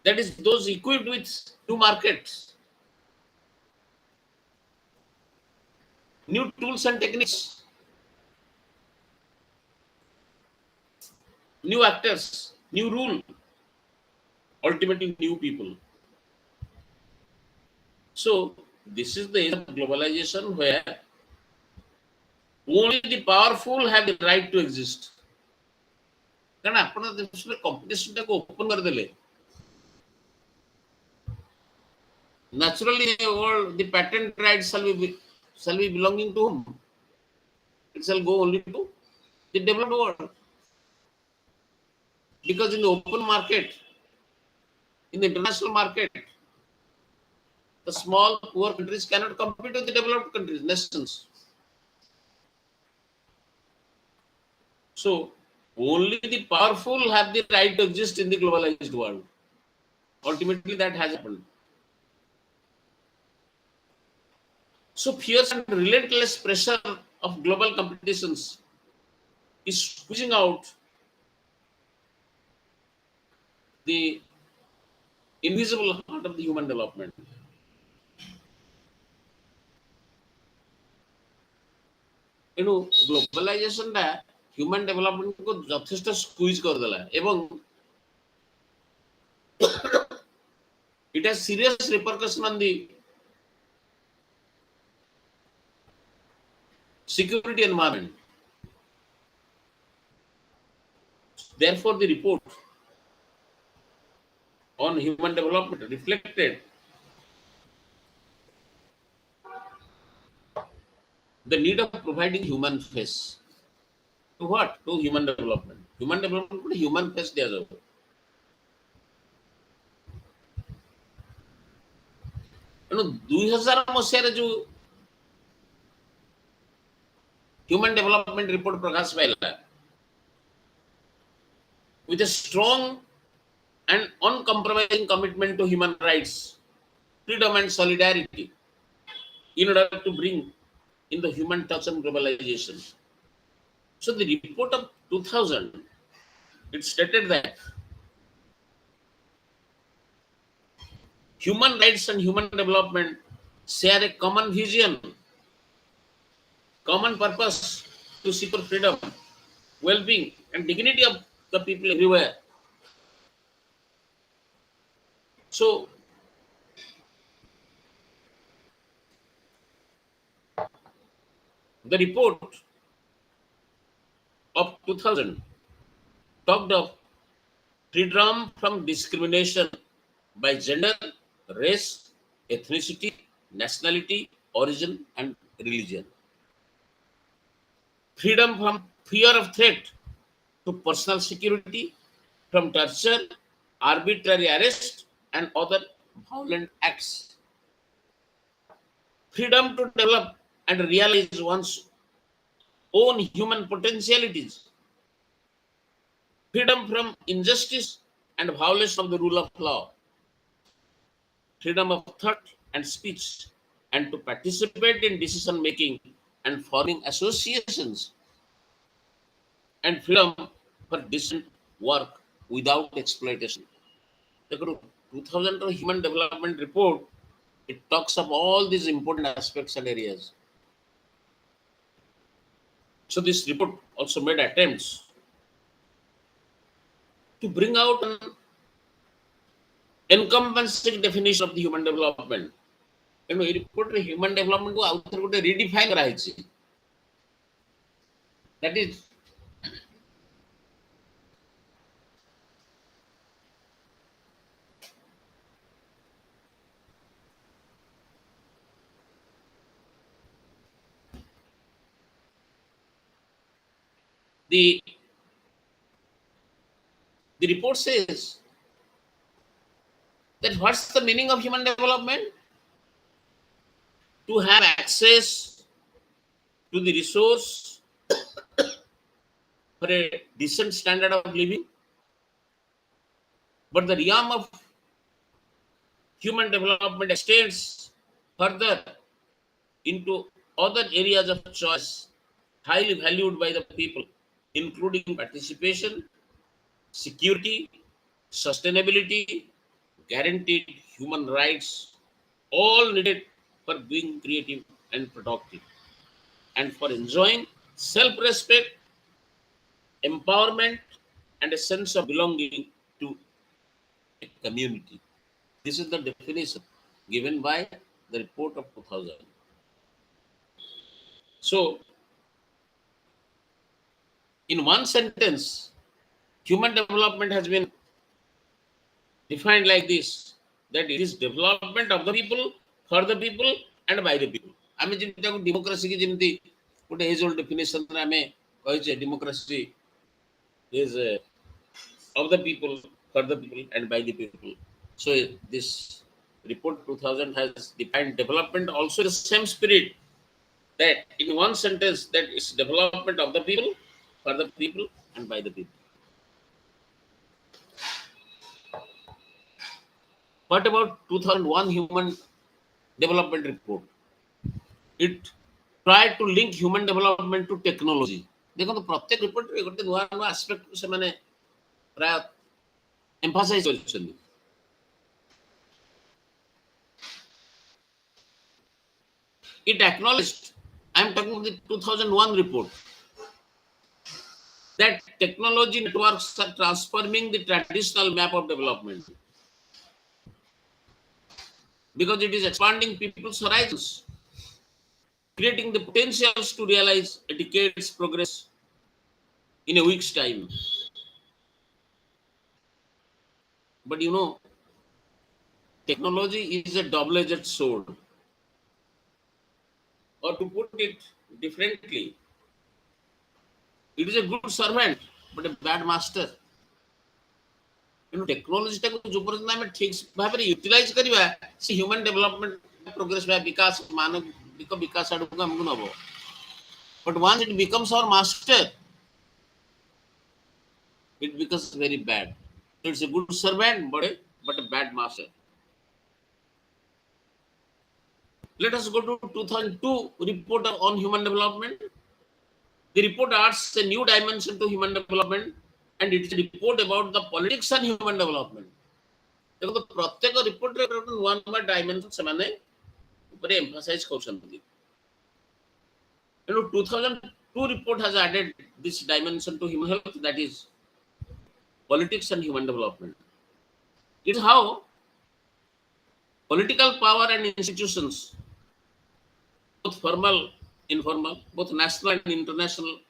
That is, those equipped with new markets, new tools and techniques, new actors, new rule, ultimately new people. So this is the age of globalization where only the powerful have the right to exist. କାରଣ ଆପଣ କମ୍ପିଟିସନଟାକୁ open କରିଦେଲେ, naturally the patent rights shall be belonging to whom? It shall go only to the developed world. Because in the open market, in the international market, the small poor countries cannot compete with the developed countries, nations. So only the powerful have the right to exist in the globalized world. Ultimately, that has happened. So fierce and relentless pressure of global competitions is squeezing out the invisible heart of the human development. Globalization ଟା human development को ଯଥେଷ୍ଟ squeeze କରିଦେଲା ଏବଂ it has serious repercussion on the security environment. Therefore, the report on human development reflected the need of providing human face. To what? To human development. Human development को human face दिया जाओ. ତେଣୁ 2000 ମସିହାରେ ଯୋଉ human development report ପ୍ରକାଶ ପାଇଲା, with a strong and uncompromising commitment to human rights, freedom and solidarity in order to bring in the human touch on globalization. So the report of 2000, it stated that human rights and human development share a common vision, common purpose to secure freedom, well-being and dignity of the people everywhere. So the report of 2000 talked of freedom from discrimination by gender, race, ethnicity, nationality, origin, and religion. Freedom from fear of threat to personal security, from torture, arbitrary arrest, and other violent acts. Freedom to develop and realize one's own human potentialities. Freedom from injustice and violation of the rule of law. Freedom of thought and speech, and to participate in decision making and forming associations. And freedom for decent work without exploitation. The 2000 Human Development Report It talks of all these important aspects and areas. So this report also made attempts to bring out an encompassing definition of the human development. ତେଣୁ ଏଇ ରିପୋର୍ଟରେ ହ୍ୟୁମାନ ଡେଭଲପମେଣ୍ଟକୁ ଆଉ ଥରେ ଗୋଟେ ରିଡିଫାଇନ୍ କରାଯାଇଛି. That is the report says that what's the meaning of human development? To have access to the resource for a decent standard of living. But the realm of human development extends further into other areas of choice highly valued by the people, including participation, security, sustainability, guaranteed human rights, all needed for being creative and productive, and for enjoying self-respect, empowerment, and a sense of belonging to a community. This is the definition given by the report of 2000. So, in one sentence, human development has been defined like this, that it is development of the people, for the people, and by the people. ଆମେ ଯେମିତି ତାକୁ democracy କି ଯେମିତି ଗୋଟେ age old ଡେଫିନେସନରେ ଆମେ କହିଛେ democracy is of the people, for the people, and by the people. So this report 2000 has defined development also in the same spirit, that in one sentence that it's development of the people, for the people, and by the people. What about 2001 Human Development Report? It tried to link human development to technology. देखो तो प्रत्येक report रे गोटे नुआ नुआ aspect से माने प्राय emphasise करछन्ती. It acknowledged, I am talking about the 2001 report, that technology networks are transforming the traditional map of development because it is expanding people's horizons, creating the potentials to realize a decade's progress in a week's time. But you know, technology is a double-edged sword. Or to put it differently, it is a good servant, but a bad master. Technology जो पर्यंत आम ठीक भाव utilise करवा से human development progress विकास मानविक विकास आड़ को हमको नब. But once it becomes our master, it becomes very bad. So it's a good servant, but a bad master. Let us go to 2002 report on human development. The report adds a new dimension to human development, and it's a report about the politics and human development. देखो तो प्रत्येक report रे one नुआ dimension से माने ऊपर emphasise करछन्ती. You know, 2002 report has added this dimension to human health, that is politics and human development. It is how political power and institutions, both formal, informal, both national and international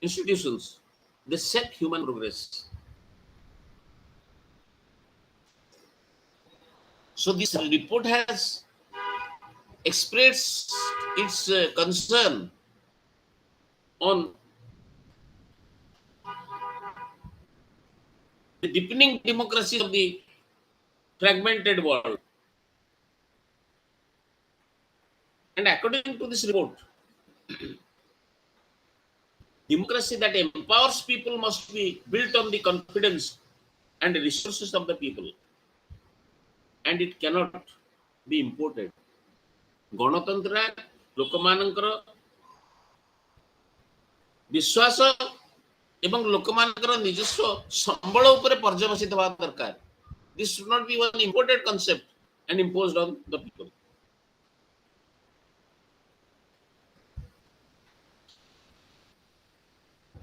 institutions, they shape human progress. So this report has expressed its concern on the deepening democracy of the fragmented world. And according to this report, democracy that empowers people must be built on the confidence and resources of the people, and it cannot be imported. गणतंत्र लोकमानंकर विश्वास एवं लोकमानंकर निजस्व संबल उपरे पर्यवसित होगा दरकार. This should not be one imported concept. and imposed on the people.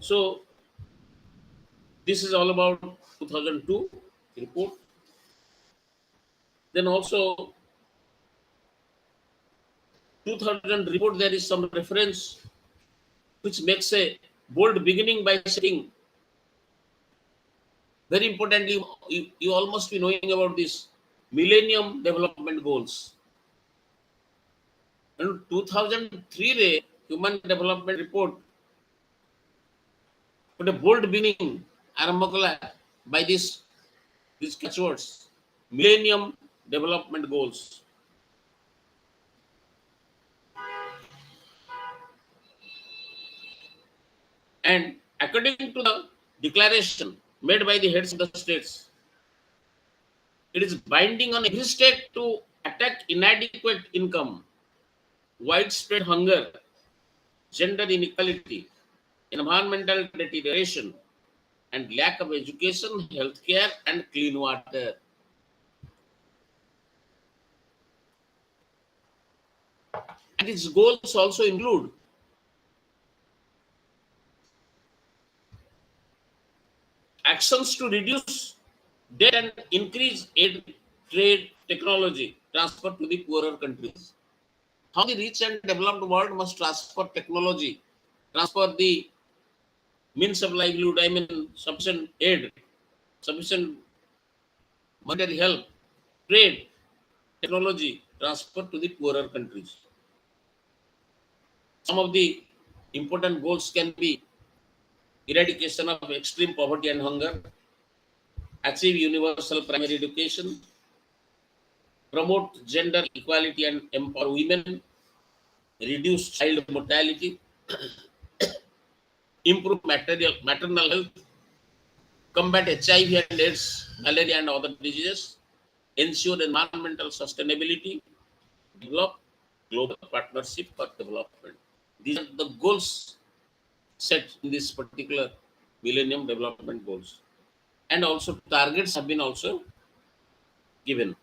So this is all about 2002 report. Then also 2000 report, there is some reference which makes a bold beginning by saying, very importantly, you almost be knowing about this Millennium Development Goals. And 2003 re Human Development Report put a bold beginning by these catchwords, Millennium Development Goals. And according to the declaration made by the heads of the states, it is binding on every state to attack inadequate income, widespread hunger, gender inequality, environmental deterioration, and lack of education, healthcare, and clean water. And its goals also include actions to reduce debt and increase aid, trade, technology, transfer to the poorer countries. How the rich and developed world must transfer technology, transfer the means of livelihood, I mean, sufficient aid, sufficient monetary help, trade, technology, transfer to the poorer countries. Some of the important goals can be eradication of extreme poverty and hunger, achieve universal primary education, promote gender equality and empower women, reduce child mortality, improve maternal health, combat HIV and AIDS, malaria and other diseases, ensure environmental sustainability, develop global partnership for development. These are the goals set in this particular Millennium Development Goals. And also targets have been also given.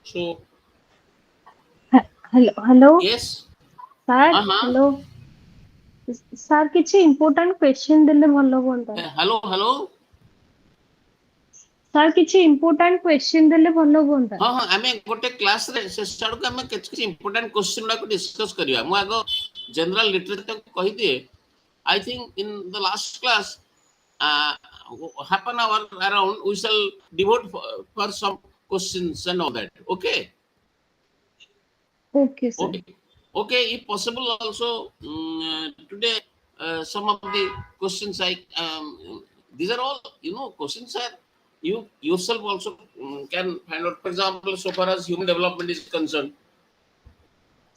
So, Hello, hello, yes, sir. uh-huh. Hello, sir. କିଛି important question ଦେଲେ ଭଲ ହୁଅନ୍ତା. Hello, hello. Sir, କିଛି important question ଦେଲେ ଭଲ ହୁଅନ୍ତା. ହଁ ହଁ ଆମେ ଗୋଟେ କ୍ଲାସରେ ଶେଷ ଆଡ଼କୁ ଆମେ କିଛି କିଛି ଇମ୍ପୋର୍ଟାଣ୍ଟ କ୍ୱେଶ୍ଚିନ୍ ଗୁଡ଼ାକ ଡିସ୍କସ୍ କରିବା। ମୁଁ ଆଗ ଜେନେରାଲ ଲିଟରେଚରଟାକୁ କହିଦିଏ। I think in the last class half an hour around we shall devote for some questions and all that. Okay? Okay, sir. Okay. Okay, if possible also today some of the questions these are all, questions are you yourself also can find out. For example, so far as human development is concerned,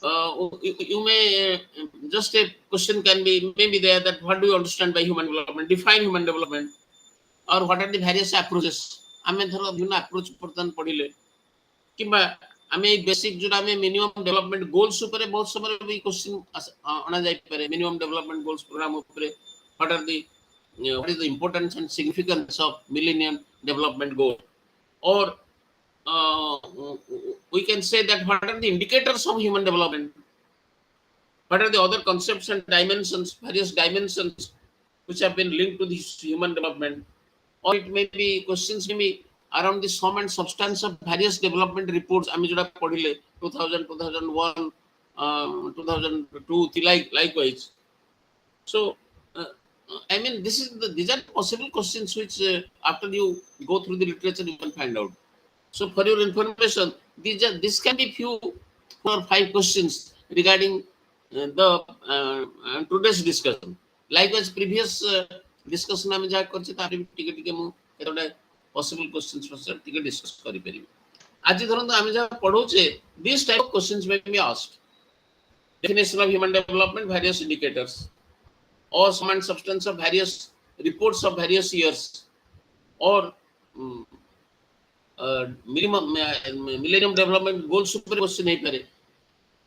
you may just a question can be maybe there that what do you understand by human development? Define human development, or what are the various approaches? ଆମେ ଧର ବିଭିନ୍ନ approach ବର୍ତ୍ତମାନ ପଢିଲେ କିମ୍ବା ଆମେ ଏଇ basic ଯୋଉଟା ଆମେ ମିନିମମ୍ ଡେଭଲପମେଣ୍ଟ ଗୋଲ୍ସ ଉପରେ ବହୁତ ସମୟରେ ବି କ୍ୱେଶ୍ଚିନ୍ ଅଣା ଯାଇପାରେ। ମିନିମମ୍ ଡେଭଲପମେଣ୍ଟ ଗୋଲ୍ସ ପ୍ରୋଗ୍ରାମ ଉପରେ what are the what is the importance and significance of millennium development goal, or uh, we can say that what are the indicators of human development, what are the other concepts and dimensions, various dimensions which have been linked to this human development, or it may be questions may be around the sum and substance of various development reports আমি যেটা পড়িলে 2000 2001 2002 likewise. So I mean these are possible questions which after you go through the literature you can find out. So for your information, this can be few 4 or 5 questions regarding the today's discussion. Likewise, previous discussion ଆମେ ଯାହା କରିଛେ ତାପରେ ବି ଟିକେ ଟିକେ ମୁଁ କେତେଟା possible questions ଟିକେ discuss କରିପାରିବି। ଆଜି ଧରନ୍ତୁ ଆମେ ଯାହା ପଢଉଛେ these type of questions may be asked. Definition of human development, various indicators, or sum and substance of various reports of various years, or minimum millennium development goals ଉପରେ question ହେଇପାରେ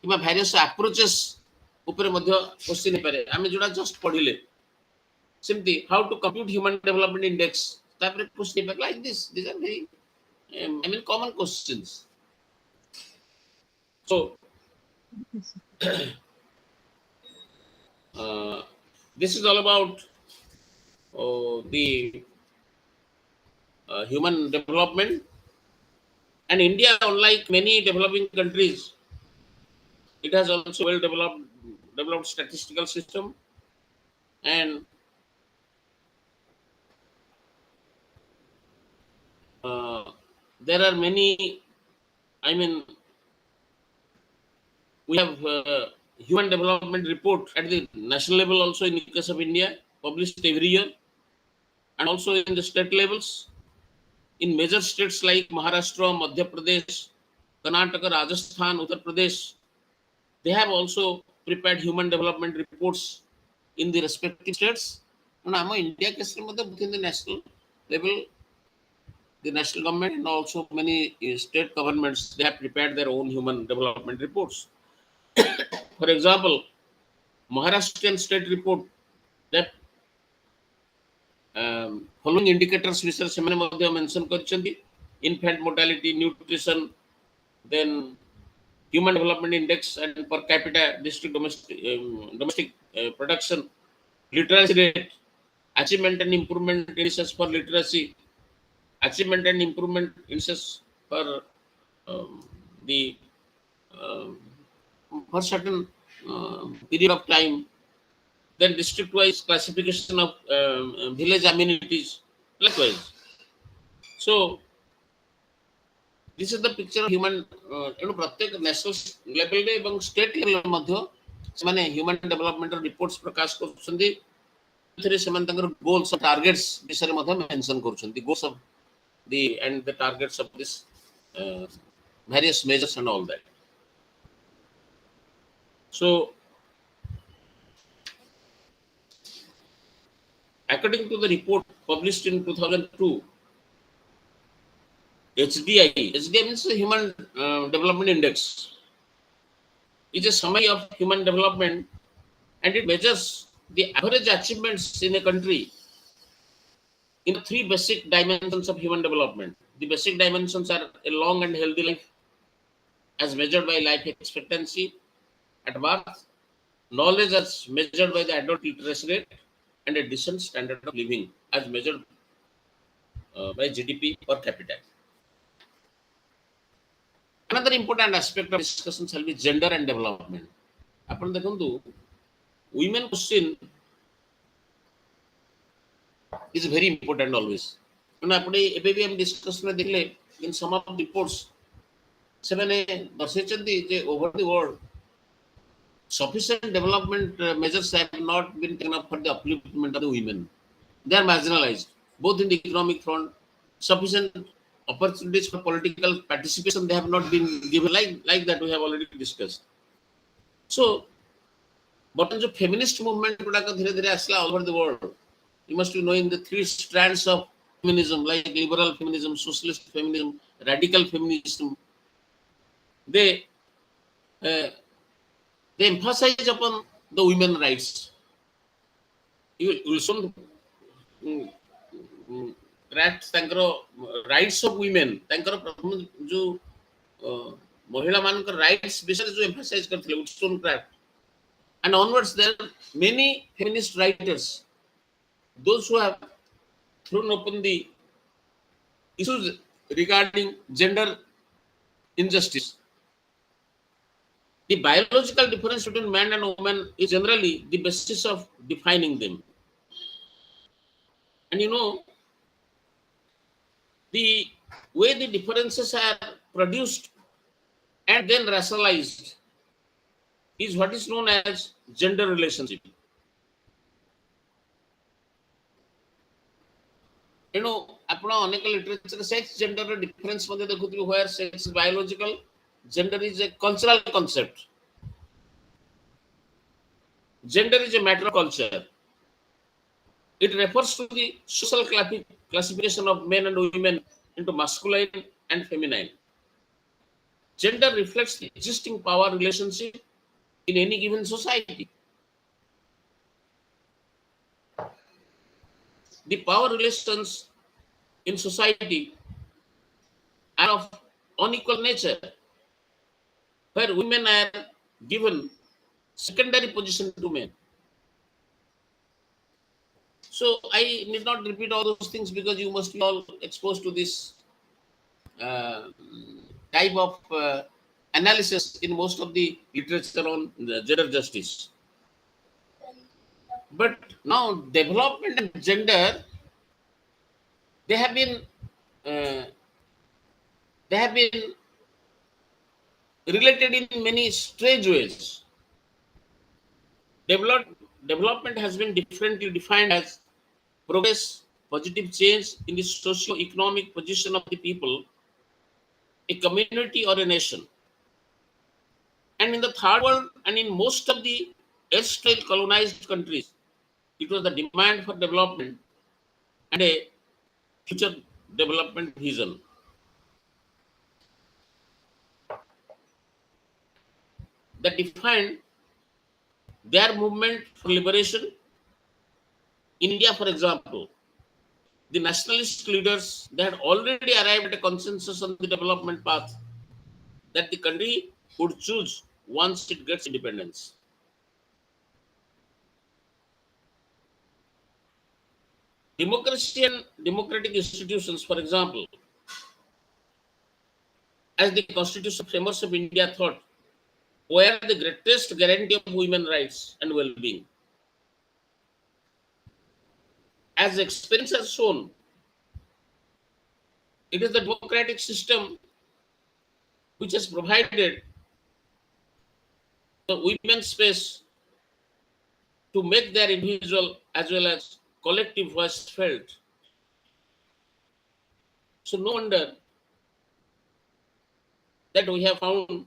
କିମ୍ବା various approaches ଉପରେ ମଧ୍ୟ question ହେଇପାରେ। ଆମେ ଯୋଉଟା just ପଢିଲେ ସେମିତି how to compute human development index, type question like this. These are very, common questions. So uh, this is all about the human development. And India, unlike many developing countries, it has also well developed statistical system, and uh, there are many. I mean, we have human development report at the national level also in the case of India, published every year, and also in the state levels. In major states like Maharashtra, Madhya Pradesh, Karnataka, Rajasthan, Uttar Pradesh, they have also prepared human development reports in the respective states. And India case both in the national level, the national government and also many state governments, they have prepared their own human development reports. For example, Maharashtrian state report that following indicators ବିଷୟରେ ସେମାନେ ମଧ୍ୟ mention କରିଛନ୍ତି: infant mortality, nutrition, then human development index and per capita district domestic production, literacy rate, achievement and improvement indices for literacy, achievement and improvement indices for um, the um, for certain period of time, then district wise classification of village amenities likewise. So this is the picture of human प्रत्येक national level रे ଏବଂ state level ମଧ୍ୟ ସେମାନେ human development reports प्रकाश କରୁଛନ୍ତି। ଏଥିରେ ସେମାନେ ତାଙ୍କର goals and targets ବିଷୟରେ ମଧ୍ୟ mention କରୁଛନ୍ତି, goals of the and the targets of this uh, various measures and all that. So according to the report published in 2002, HDI means the Human Development Index, is a summary of human development, and it measures the average achievements in a country in three basic dimensions of human development. The basic dimensions are a long and healthy life as measured by life expectancy at birth, knowledge as measured by the adult literacy rate, and a decent standard of living as measured by GDP per capita. Another important aspect of discussion shall be gender and development. ଆପଣ ଦେଖନ୍ତୁ, women question is very important always. ଆପଣ ଏବେ ବି ଆମେ discussion ଦେଖିଲେ in some of the reports ସେମାନେ ଦର୍ଶାଇଛନ୍ତି ଯେ over the world sufficient development measures have not been taken up for the upliftment of the women. They are marginalized both in the economic front. Sufficient opportunities for political participation they have not been given, like that we have already discussed. So but जो feminist movement गुड़ाक धीरे धीरे आसला all over the world, you must be knowing the three strands of feminism, like liberal feminism, socialist feminism, radical feminism. They uh, they emphasize upon the women rights. You will soon track ତାଙ୍କର rights of women, ତାଙ୍କର ପ୍ରଥମ जो महिला ମାନଙ୍କ rights ବିଷୟରେ जो emphasize करथिले Wollstonecraft, and onwards there are many feminist writers, those who have thrown open the issues regarding gender injustice. The biological difference between man and woman is generally the basis of defining them. And you know, the way the differences are produced and then rationalized is what is known as gender relationship. You know, ଆପଣ ଅନେକ literature sex gender difference ମଧ୍ୟ ଦେଖୁଥିବେ, where sex is biological, gender is a cultural concept. Gender is a matter of culture. It refers to the social classification of men and women into masculine and feminine. Gender reflects the existing power relationship in any given society. The power relations in society are of unequal nature, where women are given secondary position to men. So I need not repeat all those things because you must be all exposed to this uh, type of analysis in most of the literature on the gender justice. But now development and gender, they have been uh, they have been related in many strange ways. Develop, Development has been differently defined as progress, positive change in the socio-economic position of the people, a community or a nation. And in the third world and in most of the erstwhile colonized countries, it was the demand for development and a future development vision that defined their movement for liberation. In India, for example, the nationalist leaders, they had already arrived at a consensus on the development path that the country would choose once it gets independence. Democracy and democratic institutions, for example, as the constitutional framers of India thought, were the greatest guarantee of women's rights and well-being. As experience has shown, it is the democratic system which has provided the women space to make their individual as well as collective voice felt. So no wonder that we have found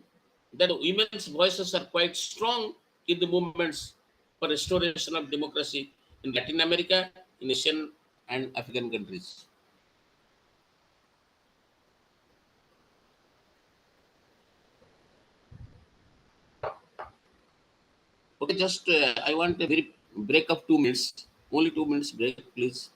that women's voices are quite strong in the movements for restoration of democracy in Latin America, in Asian and African countries. Okay, just I want a very break of 2 minutes. Only 2 minutes break, please.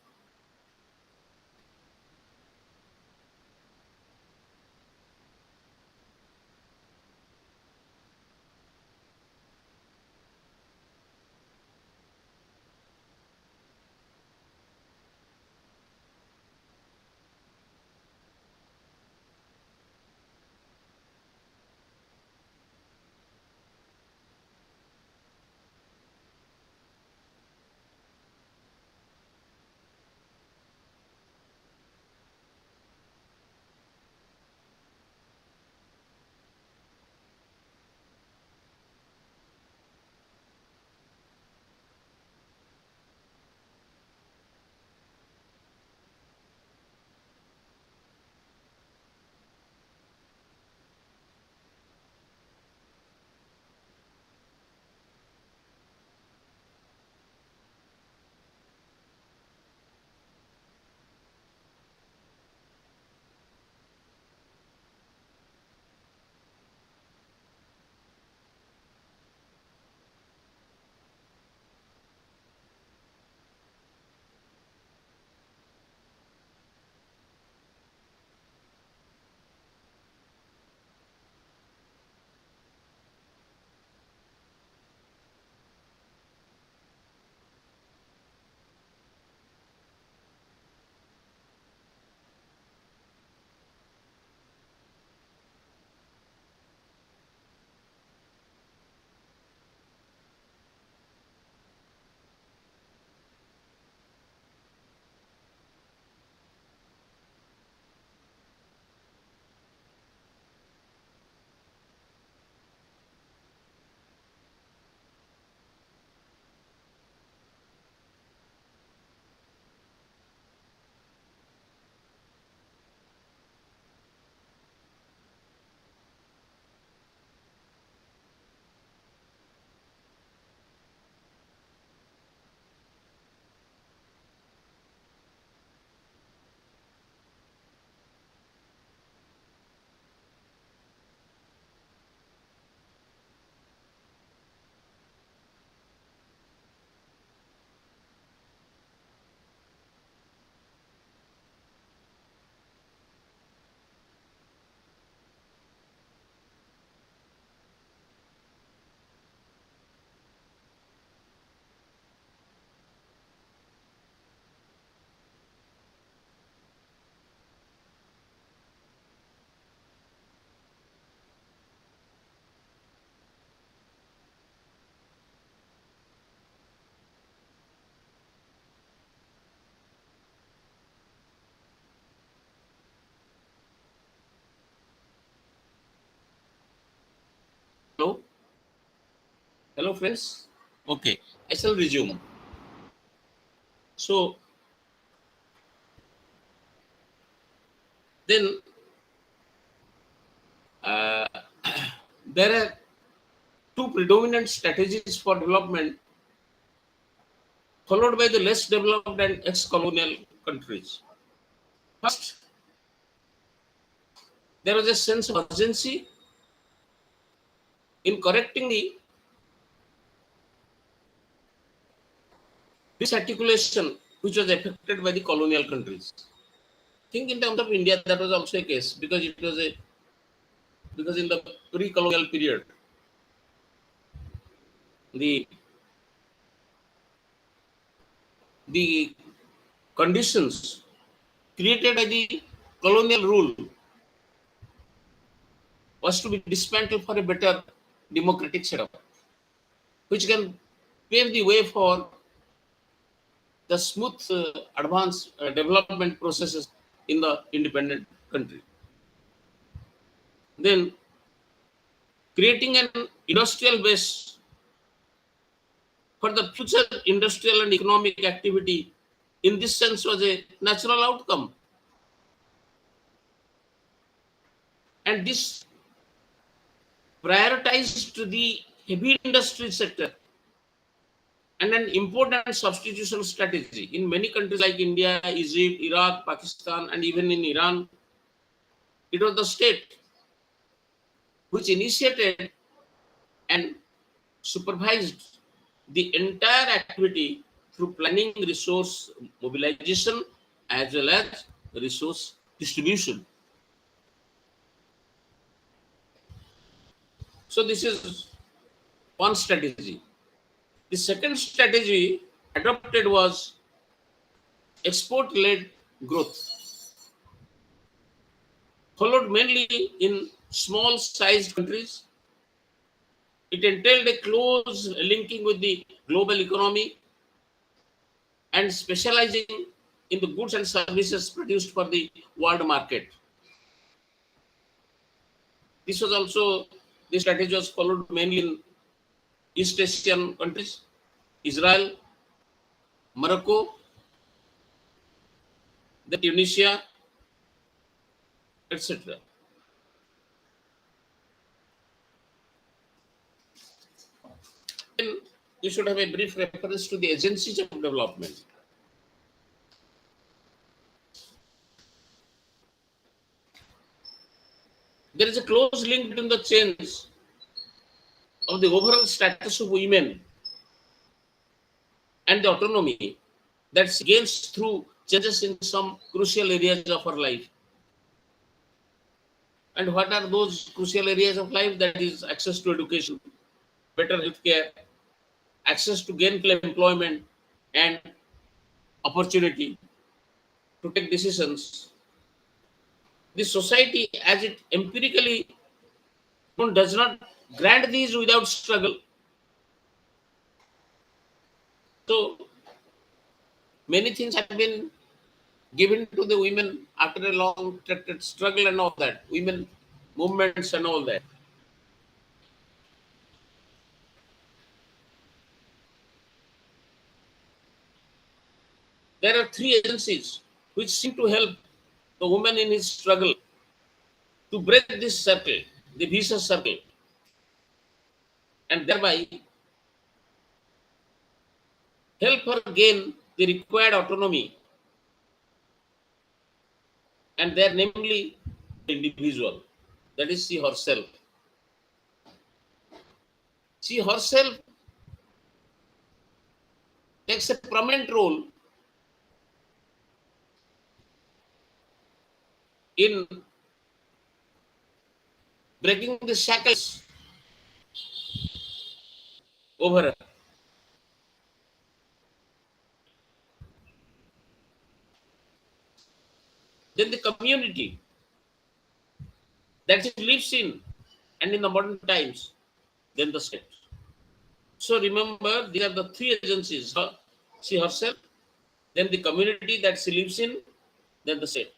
Hello, friends. Okay, I shall resume. So then uh, there are two predominant strategies for development, followed by the less developed and ex-colonial countries. First, there was a sense of urgency in correcting the disarticulation which was affected by the colonial countries. Think in terms of India, that was also a case because in the pre-colonial period, the the conditions created by the colonial rule was to be dismantled for a better democratic setup, which can pave the way for the smooth advanced development processes in the independent country. Then creating an industrial base for the future industrial and economic activity in this sense was a natural outcome. And this prioritized the heavy industry sector and an important substitution strategy. In many countries like India, Egypt, Iraq, Pakistan, and even in Iran, it was the state which initiated and supervised the entire activity through planning, resource mobilization, as well as resource distribution. So this is one strategy. The second strategy adopted was export-led growth, followed mainly in small-sized countries. It entailed a close linking with the global economy and specializing in the goods and services produced for the world market. This was also the strategy was followed mainly in East Asian countries, Israel, Morocco, the Tunisia, etc. Then you should have a brief reference to the agencies of development. There is a close link between the change of the overall status of women and the autonomy that she gains through changes in some crucial areas of her life. And what are those crucial areas of life? That is access to education, better healthcare, access to gainful employment, and opportunity to take decisions. The society, as it empirically does not grant these without struggle. So many things have been given to the women after a long protracted struggle and all that, women movements and all that. There are three agencies which seem to help the woman in his struggle to break this circle, the vicious circle, and thereby help her gain the required autonomy, and they are namely the individual, that is she herself. She herself takes a prominent role in breaking the shackles over her. Then the community that she lives in, and in the modern times, then the state. So remember, these are the three agencies: her, she herself, then the community that she lives in, then the state.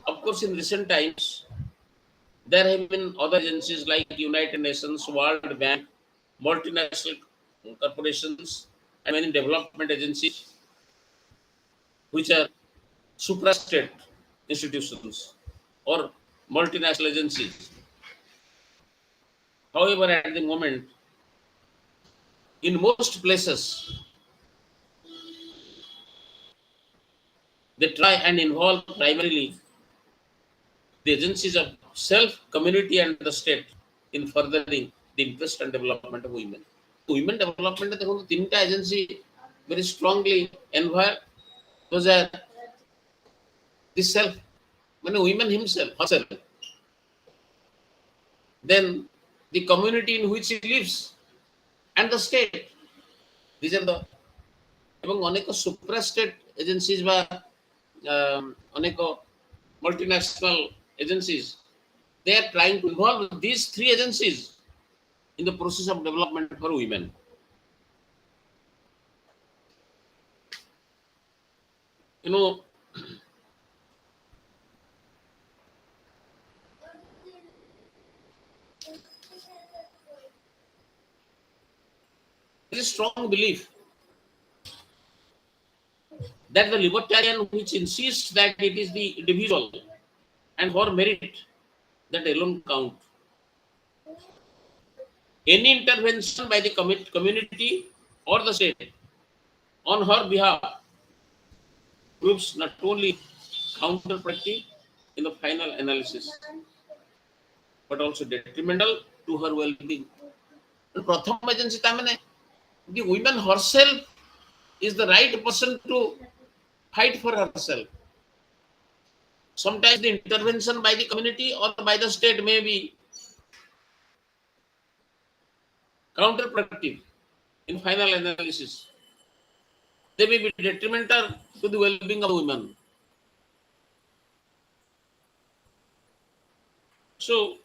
Of course, in recent times, There have been other agencies like United Nations, World Bank, multinational corporations, and many development agencies which are suprastate institutions or multinational agencies. However, at the moment, in most places, they try and involve primarily the agencies of self, community, and the state in furthering the interest and development of women. Women development देखो तो तीनटा agency very strongly involved. Those are the self, माने women himself, herself. Then the community in which he lives and the state. These are the এবং অনেক supra state agencies বা অনেক multinational agencies, they are trying to involve these three agencies in the process of development for women. You know, there is a strong belief that the libertarian which insists that it is the individual and for merit that alone count. Any intervention by the community or the state on her behalf proves not only counterproductive in the final analysis, but also detrimental to her well-being. प्रथम agency तामने the woman herself is the right person to fight for herself. Sometimes the intervention by the community or by the state may be counterproductive in final analysis. They may be detrimental to the well-being of women. So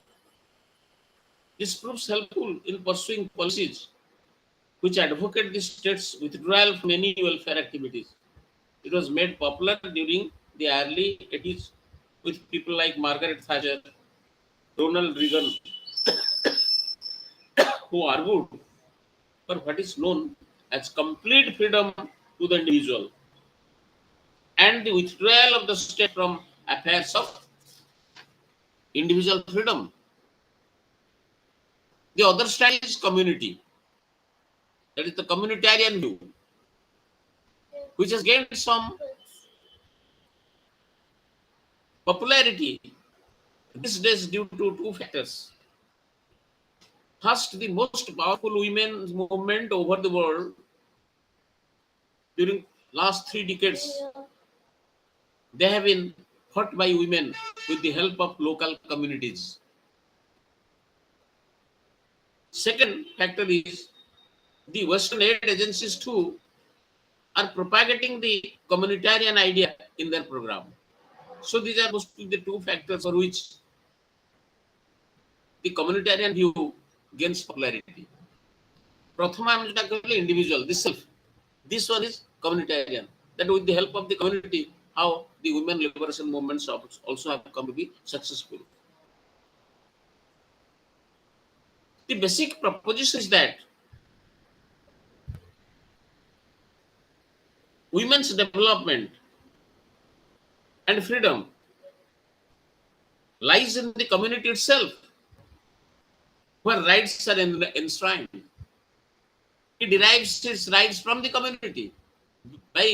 this proves helpful in pursuing policies which advocate the state's withdrawal from any welfare activities. It was made popular during the early 80s with people like Margaret Thatcher, Ronald Reagan, who argued for what is known as complete freedom to the individual and the withdrawal of the state from affairs of individual freedom. The other side is community, that is the communitarian view, which has gained some popularity these days due to two factors. First, the most powerful women's movement over the world during last 3 decades, they have been fought by women with the help of local communities. Second factor is the Western aid agencies too are propagating the communitarian idea in their program. So these are mostly the two factors for which the communitarian view gains popularity. Prathama ଆମେ যেটা କହିଲେ individual, the self. This one is communitarian. That with the help of the community, how the women liberation movements also have come to be successful. The basic proposition is that women's development and freedom lies in the community itself, where rights are enshrined. It derives its rights from the community by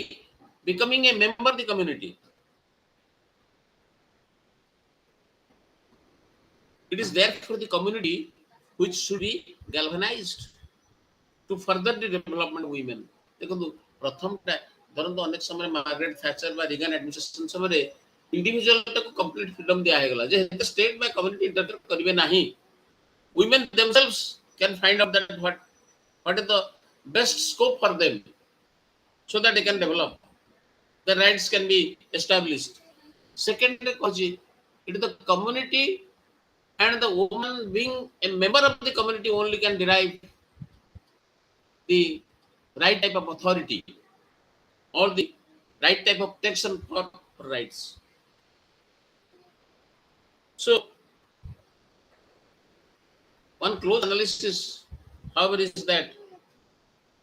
becoming a member of the community. It is therefore the community which should be galvanized to further the development of women. देखो प्रथमटा धरନ୍ତୁ ଅନେକ ସମୟରେ Margaret ଥ୍ୟାଚର ବା Rigan administration ସମୟରେ individual ଟାକୁ complete freedom ଦିଆ ହେଇଗଲା ଯେ state ବା କମ୍ୟୁନିଟି ଇଣ୍ଟରଫେयर କରିବେ ନାହିଁ. Women themselves can find out that what is the best scope for them so that they can develop. The rights can be established. Second, it is the community and the woman being a member of the community only can derive the right type of authority or the right type of protection for rights. So One close analysis, however, is that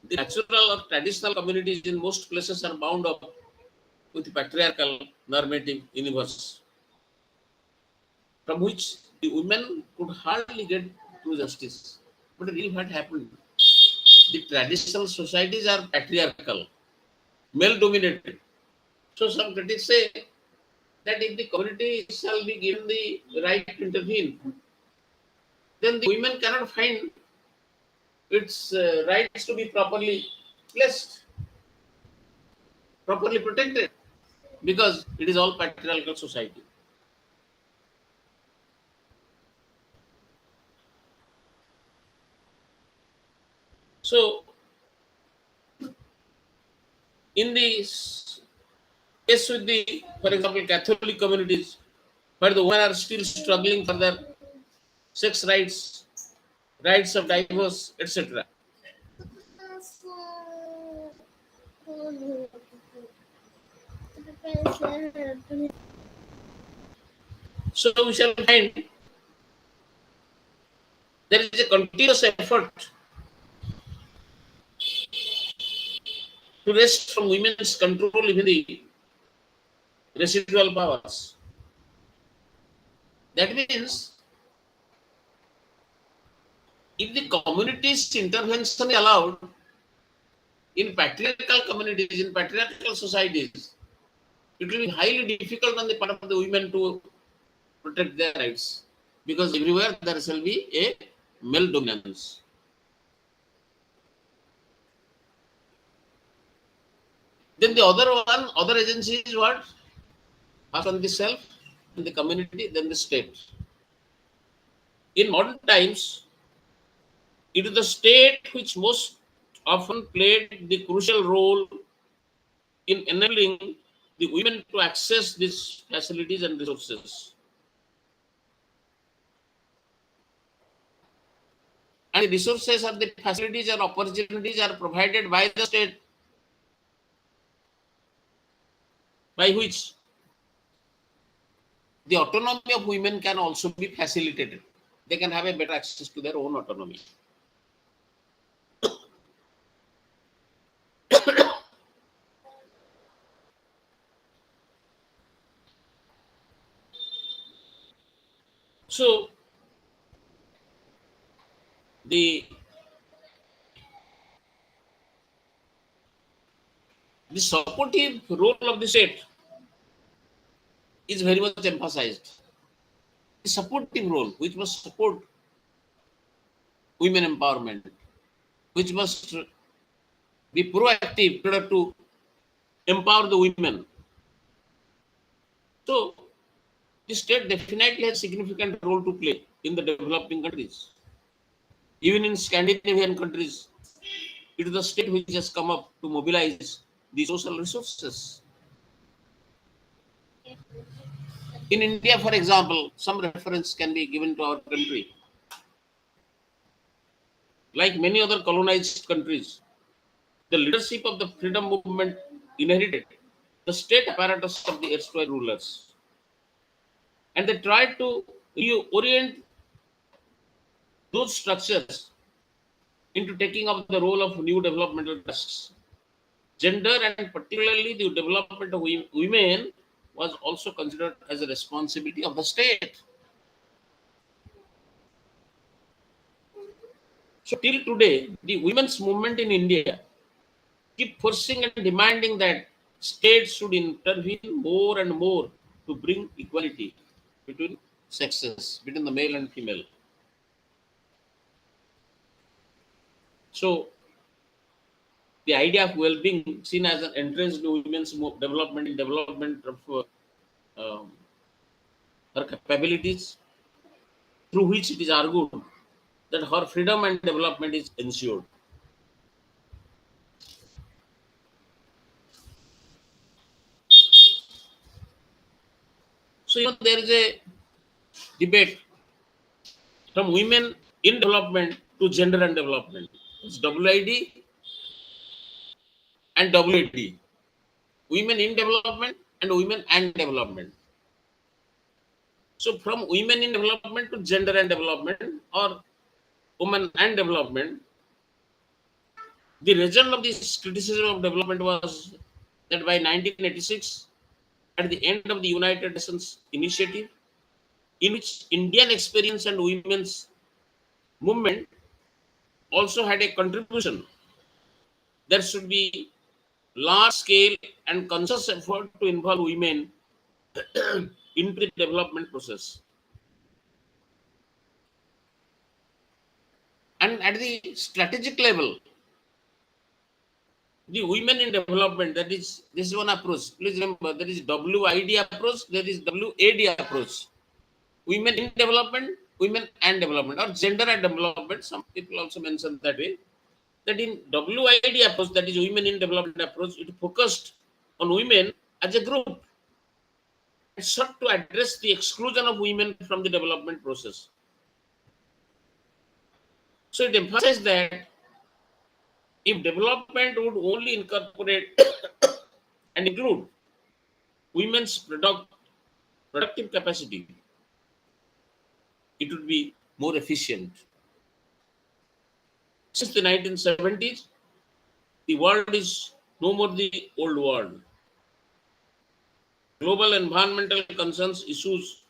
the natural or traditional communities in most places are bound up with patriarchal normative universe from which the women could hardly get true justice. But really, what happened? The traditional societies are patriarchal, male dominated. So some critics say that if the community shall be given the right to intervene, then the women cannot find its rights to be properly placed, properly protected, because it is all patriarchal society. So, in the case with the, for example, Catholic communities, where the women are still struggling for their sex rights, rights of divorce, etc. So we shall find there is a continuous effort to wrest from women's control even the residual powers. That means if the community's intervention is allowed in patriarchal communities, in patriarchal societies, it will be highly difficult on the part of the women to protect their rights because everywhere there shall be a male dominance. Then the other one, other agency is what? First on the self, then the community, then the state. In modern times, it is the state which most often played the crucial role in enabling the women to access these facilities and resources. And the resources or the facilities or opportunities are provided by the state by which the autonomy of women can also be facilitated. They can have a better access to their own autonomy. So the the supportive role of the state is very much emphasized. The supportive role, which must support women empowerment, which must be proactive in order to empower the women. So the state definitely has significant role to play in the developing countries. Even in Scandinavian countries, it is the state which has come up to mobilize the social resources. In India, for example, some reference can be given to our country. Like many other colonized countries, the leadership of the freedom movement inherited the state apparatus of the erstwhile rulers. And they tried to reorient those structures into taking up the role of new developmental tasks. Gender and particularly the development of women was also considered as a responsibility of the state. So till today, the women's movement in India keep forcing and demanding that states should intervene more and more to bring equality between sexes, between the male and female. So the idea of well-being seen as an entrance to women's development in development of um, her capabilities, through which it is argued that her freedom and development is ensured. So there is a debate from women in development to gender and development. It's WID and WAD. Women in development and women and development. So from women in development to gender and development, or women and development, the result of this criticism of development was that by 1986, at the end of the United Nations initiative, in which Indian experience and women's movement also had a contribution, there should be large scale and conscious effort to involve women into the development process. And at the strategic level, the women in development, that is, this is one approach. Please remember, there is WID approach, there is WAD approach. Women in development, women and development, or gender and development. Some people also mention that way. That in WID approach, that is women in development approach, it focused on women as a group and sought to address the exclusion of women from the development process. So it emphasized that if development would only incorporate and include women's productive capacity, it would be more efficient. Since the 1970s, the world is no more the old world. Global environmental concerns issues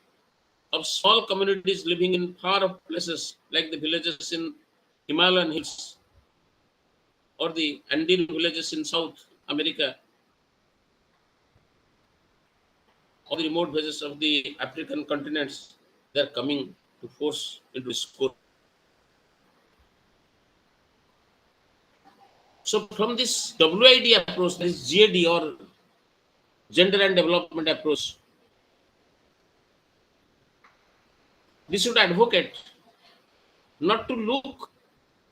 of small communities living in far off places like the villages in Himalayan hills or the Andean villages in South America or the remote villages of the African continents, they are coming to force into discourse. So from this WID approach, this GAD or gender and development approach, this should advocate not to look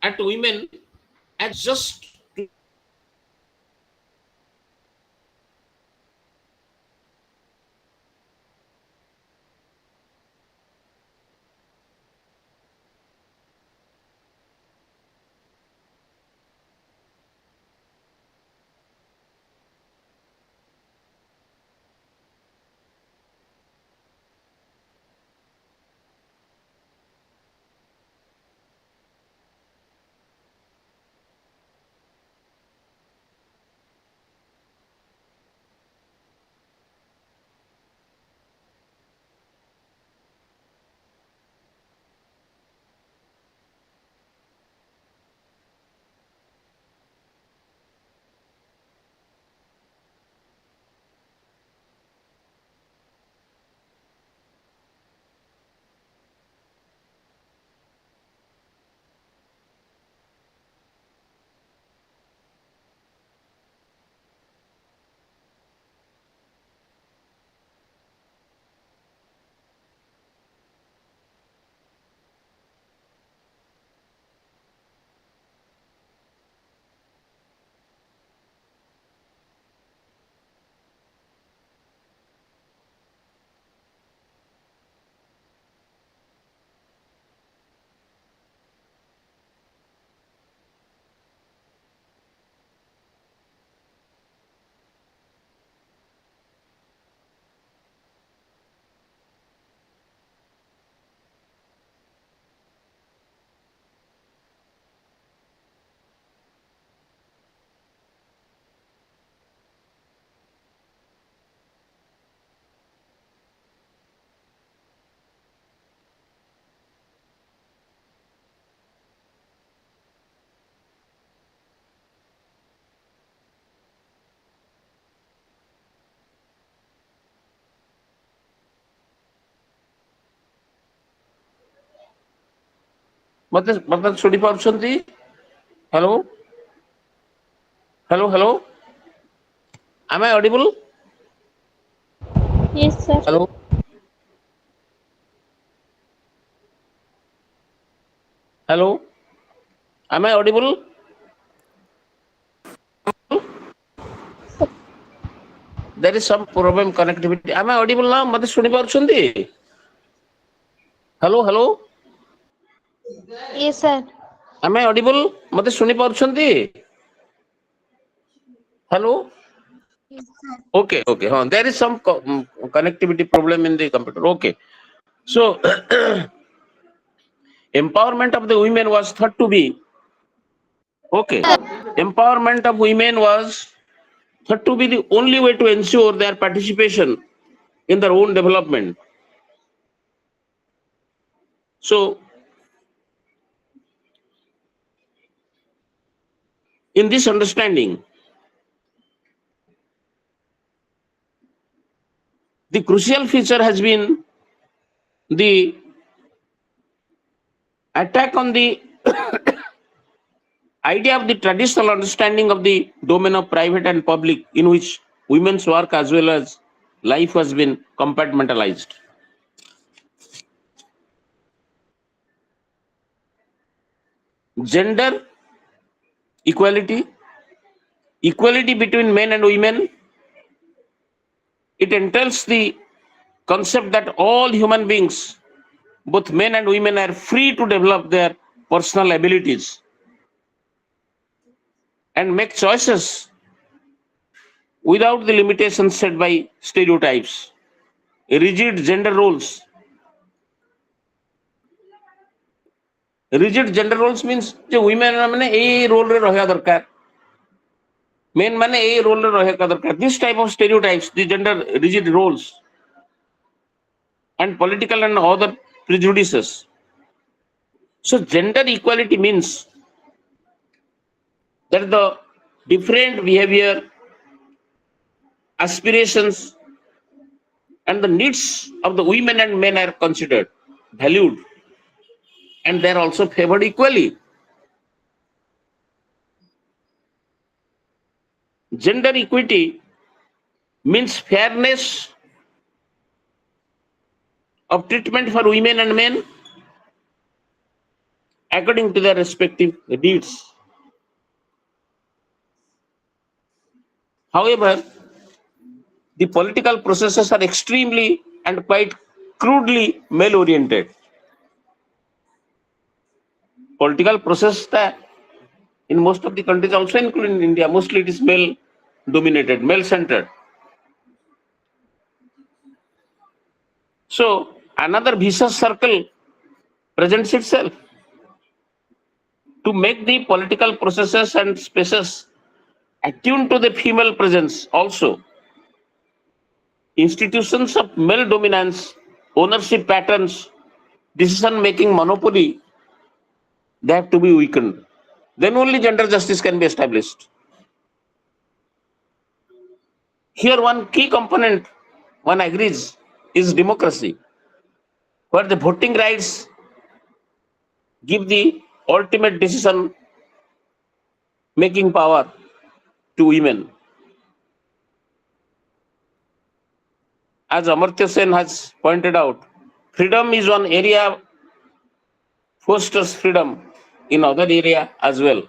at women as just to मत शुणी पारुछंती hello hello hello am I audible Yes, sir. hello hello am I audible there is some problem connectivity am I audible now मत शुणी पारुछंती hello hello Yes, sir. am I audible मत शुणी पारुछंती hello Yes, sir. okay okay there is some connectivity problem in the computer okay so Empowerment of the women was thought to be okay. Empowerment of women was thought to be the only way to ensure their participation in their own development. So, in this understanding, the crucial feature has been the attack on the idea of the traditional understanding of the domain of private and public, in which women's work as well as life has been compartmentalized. Gender equality, equality between men and women, it entails the concept that all human beings, both men and women, are free to develop their personal abilities and make choices without the limitations set by stereotypes, rigid gender roles. Rigid gender roles means যে women মানে এই role রে রহিয়া দরকার, men মানে এই role রে রহিয়া দরকার. This type of stereotypes, the gender rigid roles and political and other prejudices. So gender equality means that the different behavior, aspirations, and the needs of the women and men are considered, valued, and they are also favored equally. Gender equity means fairness of treatment for women and men according to their respective needs. However, the political processes are extremely and quite crudely male oriented. Political process in most of the countries, also including India, mostly it is male dominated, male centered. So another vicious circle presents itself. To make the political processes and spaces attuned to the female presence also, institutions of male dominance, ownership patterns, decision making monopoly, they have to be weakened. Then only gender justice can be established. Here one key component, one agrees, is democracy, where the voting rights give the ultimate decision making power to women. As Amartya Sen has pointed out, freedom is one area, fosters freedom in other area as well.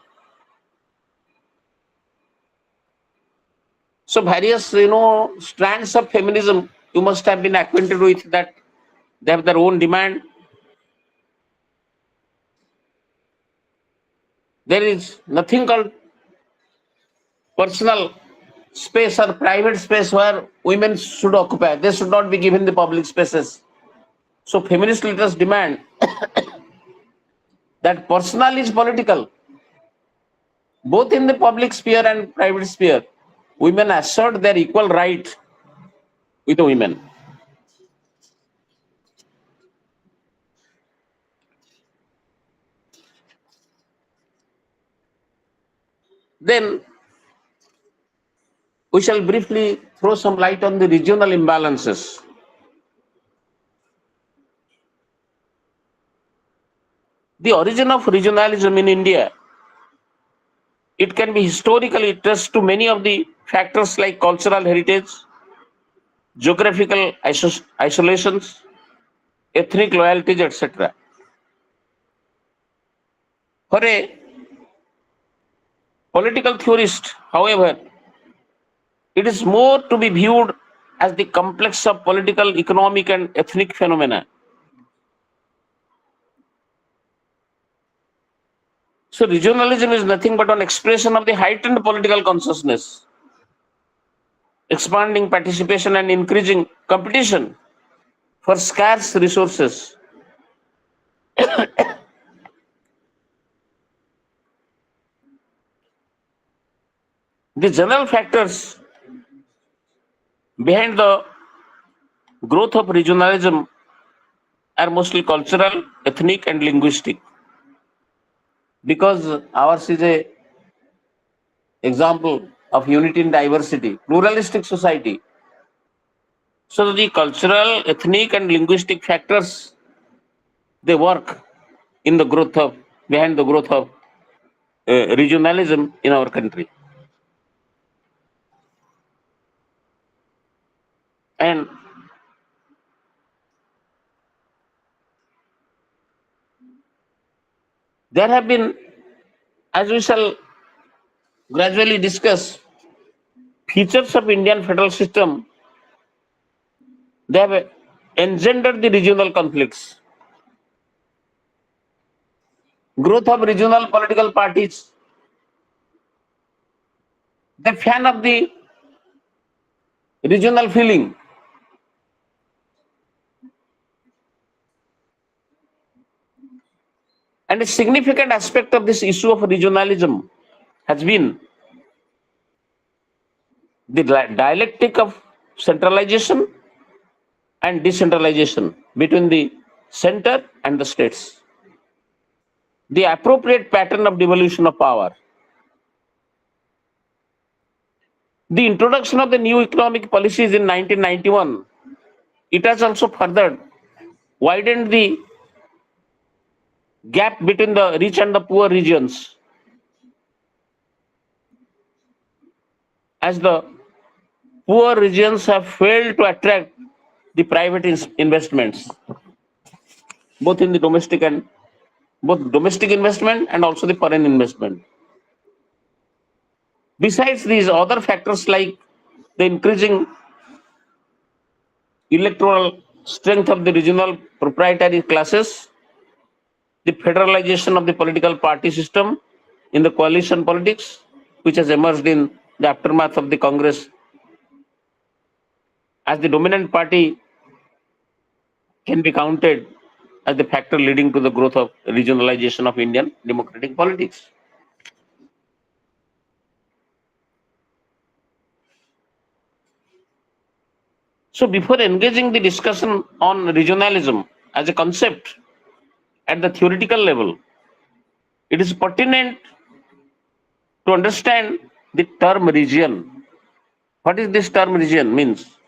So various, strands of feminism, you must have been acquainted with that. They have their own demand. There is nothing called personal space or private space where women should occupy. They should not be given the public spaces. So feminist leaders demand that personal is political. Both in the public sphere and private sphere, women assert their equal right with the women. Then we shall briefly throw some light on the regional imbalances. The origin of regionalism in India, it can be historically traced to many of the factors like cultural heritage, geographical isolations, ethnic loyalties, etc. For a political theorist, however, it is more to be viewed as the complex of political, economic, and ethnic phenomena. So regionalism is nothing but an expression of the heightened political consciousness, expanding participation and increasing competition for scarce resources The general factors behind the growth of regionalism are mostly cultural, ethnic, and linguistic. Because ours is a example of unity in diversity, pluralistic society. So the cultural, ethnic, and linguistic factors they work in the growth of behind the growth of regionalism in our country. And there have been, as we shall gradually discuss, features of Indian federal system, they have engendered the regional conflicts. Growth of regional political parties, the fan of the regional feeling. And a significant aspect of this issue of regionalism has been the dialectic of centralization and decentralization between the center and the states. The appropriate pattern of devolution of power. The introduction of the new economic policies in 1991, it has also further widened the gap between the rich and the poor regions, as the poor regions have failed to attract the private investments, both in the domestic investment and also the foreign investment. Besides these other factors like the increasing electoral strength of the regional proprietary classes, the federalization of the political party system in the coalition politics, which has emerged in the aftermath of the Congress as the dominant party, can be counted as the factor leading to the growth of regionalization of Indian democratic politics. So before engaging the discussion on regionalism as a concept at the theoretical level, it is pertinent to understand the term region. What is this term region means?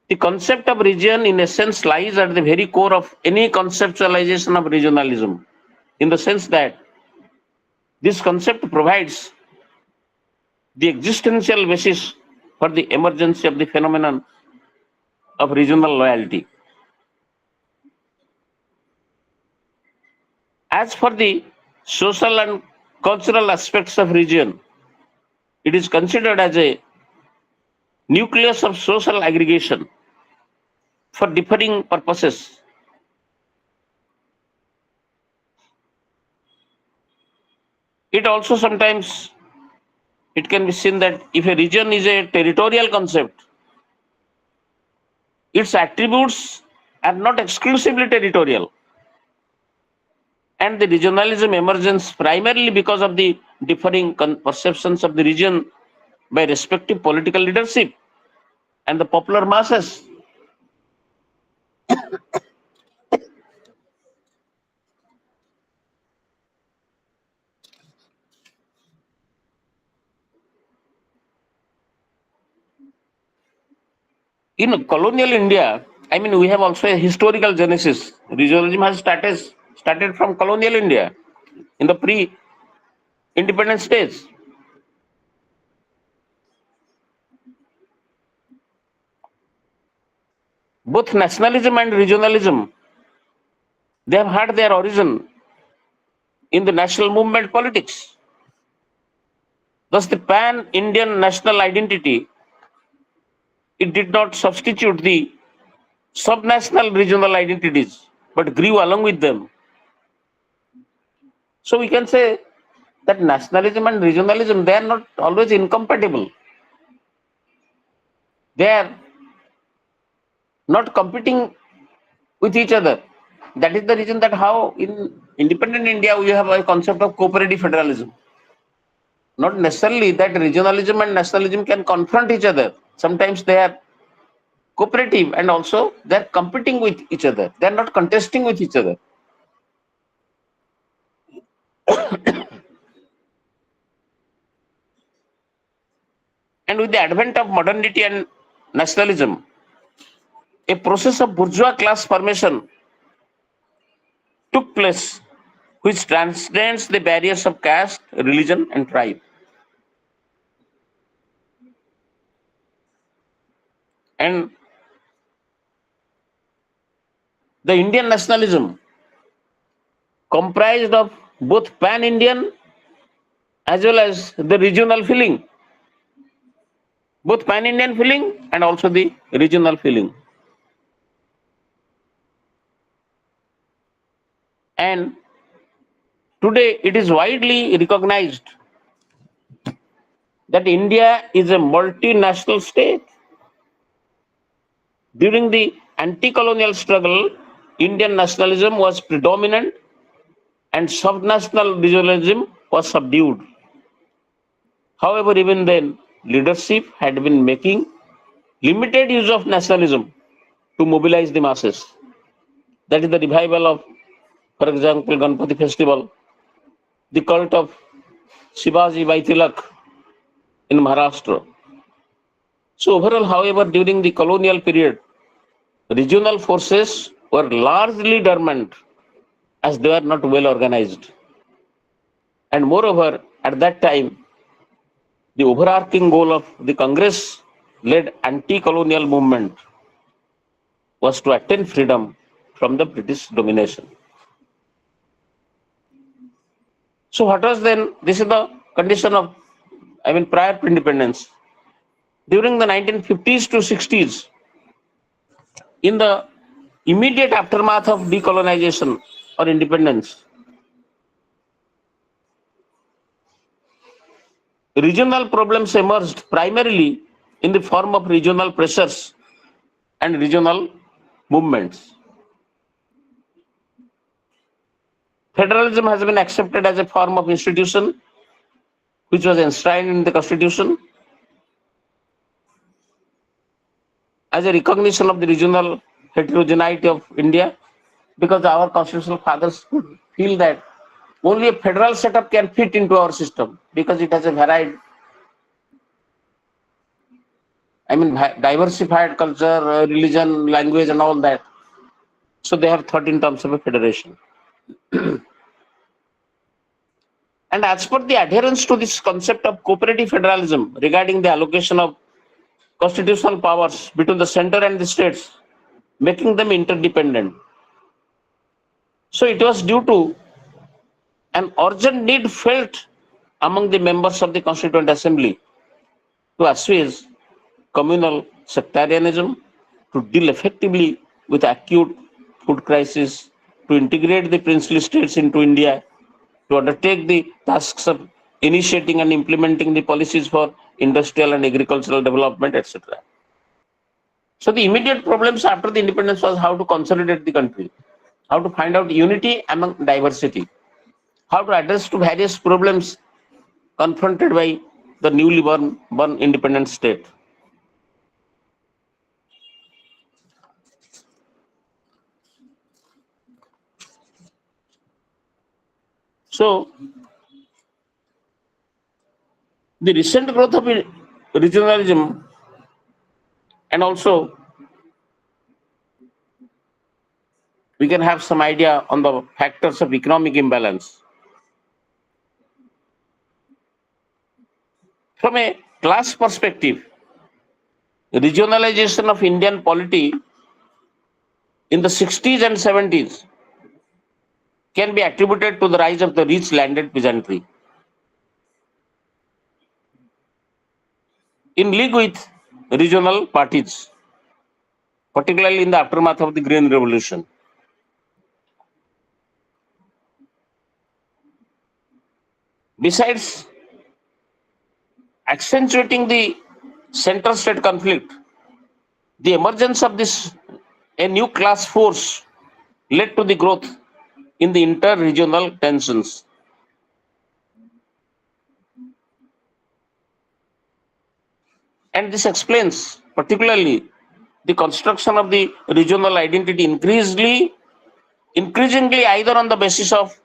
The concept of region in essence lies at the very core of any conceptualization of regionalism, in the sense that this concept provides the existential basis for the emergence of the phenomenon of regional loyalty. As for the social and cultural aspects of region, it is considered as a nucleus of social aggregation for differing purposes. It also sometimes it can be seen that if a region is a territorial concept, its attributes are not exclusively territorial. And the regionalism emerges primarily because of the differing perceptions of the region by respective political leadership and the popular masses. In colonial India, I mean, we have also a historical genesis. Regionalism has started from colonial India in the pre-independence stage. Both nationalism and regionalism, they have had their origin in the national movement politics. Thus, the pan-Indian national identity, it did not substitute the subnational regional identities, but grew along with them. So we can say that nationalism and regionalism, they are not always incompatible. They are not competing with each other. That is the reason that how in independent India we have a concept of cooperative federalism. not necessarily that regionalism and nationalism can confront each other. Sometimes they are cooperative and also they are competing with each other. They are not contesting with each other. And with the advent of modernity and nationalism, a process of bourgeois class formation took place which transcends the barriers of caste, religion, and tribe. And the Indian nationalism comprised of both pan-Indian as well as the regional feeling, both pan-Indian feeling and also the regional feeling. And today it is widely recognized that India is a multinational state. During the anti-colonial struggle, Indian nationalism was predominant and subnational regionalism was subdued. However, even then, leadership had been making limited use of nationalism to mobilize the masses. That is the revival of, for example, Ganpati festival, the cult of Shivaji by Tilak in Maharashtra. So overall, however, during the colonial period, regional forces were largely dormant as they were not well organized. And moreover, at that time, the overarching goal of the Congress-led anti-colonial movement was to attain freedom from the British domination. So what was then, this is the condition of, prior to independence. During the 1950s to 60s, in the immediate aftermath of decolonization or independence, regional problems emerged primarily in the form of regional pressures and regional movements. Federalism has been accepted as a form of institution which was enshrined in the Constitution as a recognition of the regional heterogeneity of India, because our constitutional fathers could feel that only a federal setup can fit into our system because it has a varied, diversified culture, religion, language, and all that. So they have thought in terms of a federation. And as per the adherence to this concept of cooperative federalism regarding the allocation of constitutional powers between the center and the states, making them interdependent. So it was due to an urgent need felt among the members of the Constituent Assembly to assuage communal sectarianism, to deal effectively with acute food crisis, to integrate the princely states into India, to undertake the tasks of initiating and implementing the policies for industrial and agricultural development, etc. So the immediate problems after the independence was how to consolidate the country, how to find out unity among diversity, how to address to various problems confronted by the newly born independent state. So the recent growth of regionalism and also we can have some idea on the factors of economic imbalance. From a class perspective, regionalization of Indian polity in the 60s and 70s can be attributed to the rise of the rich landed peasantry. In league with regional parties, particularly in the aftermath of the Green Revolution. Besides accentuating the center-state conflict, the emergence of a new class force led to the growth in the inter-regional tensions. And this explains particularly the construction of the regional identity increasingly either on the basis of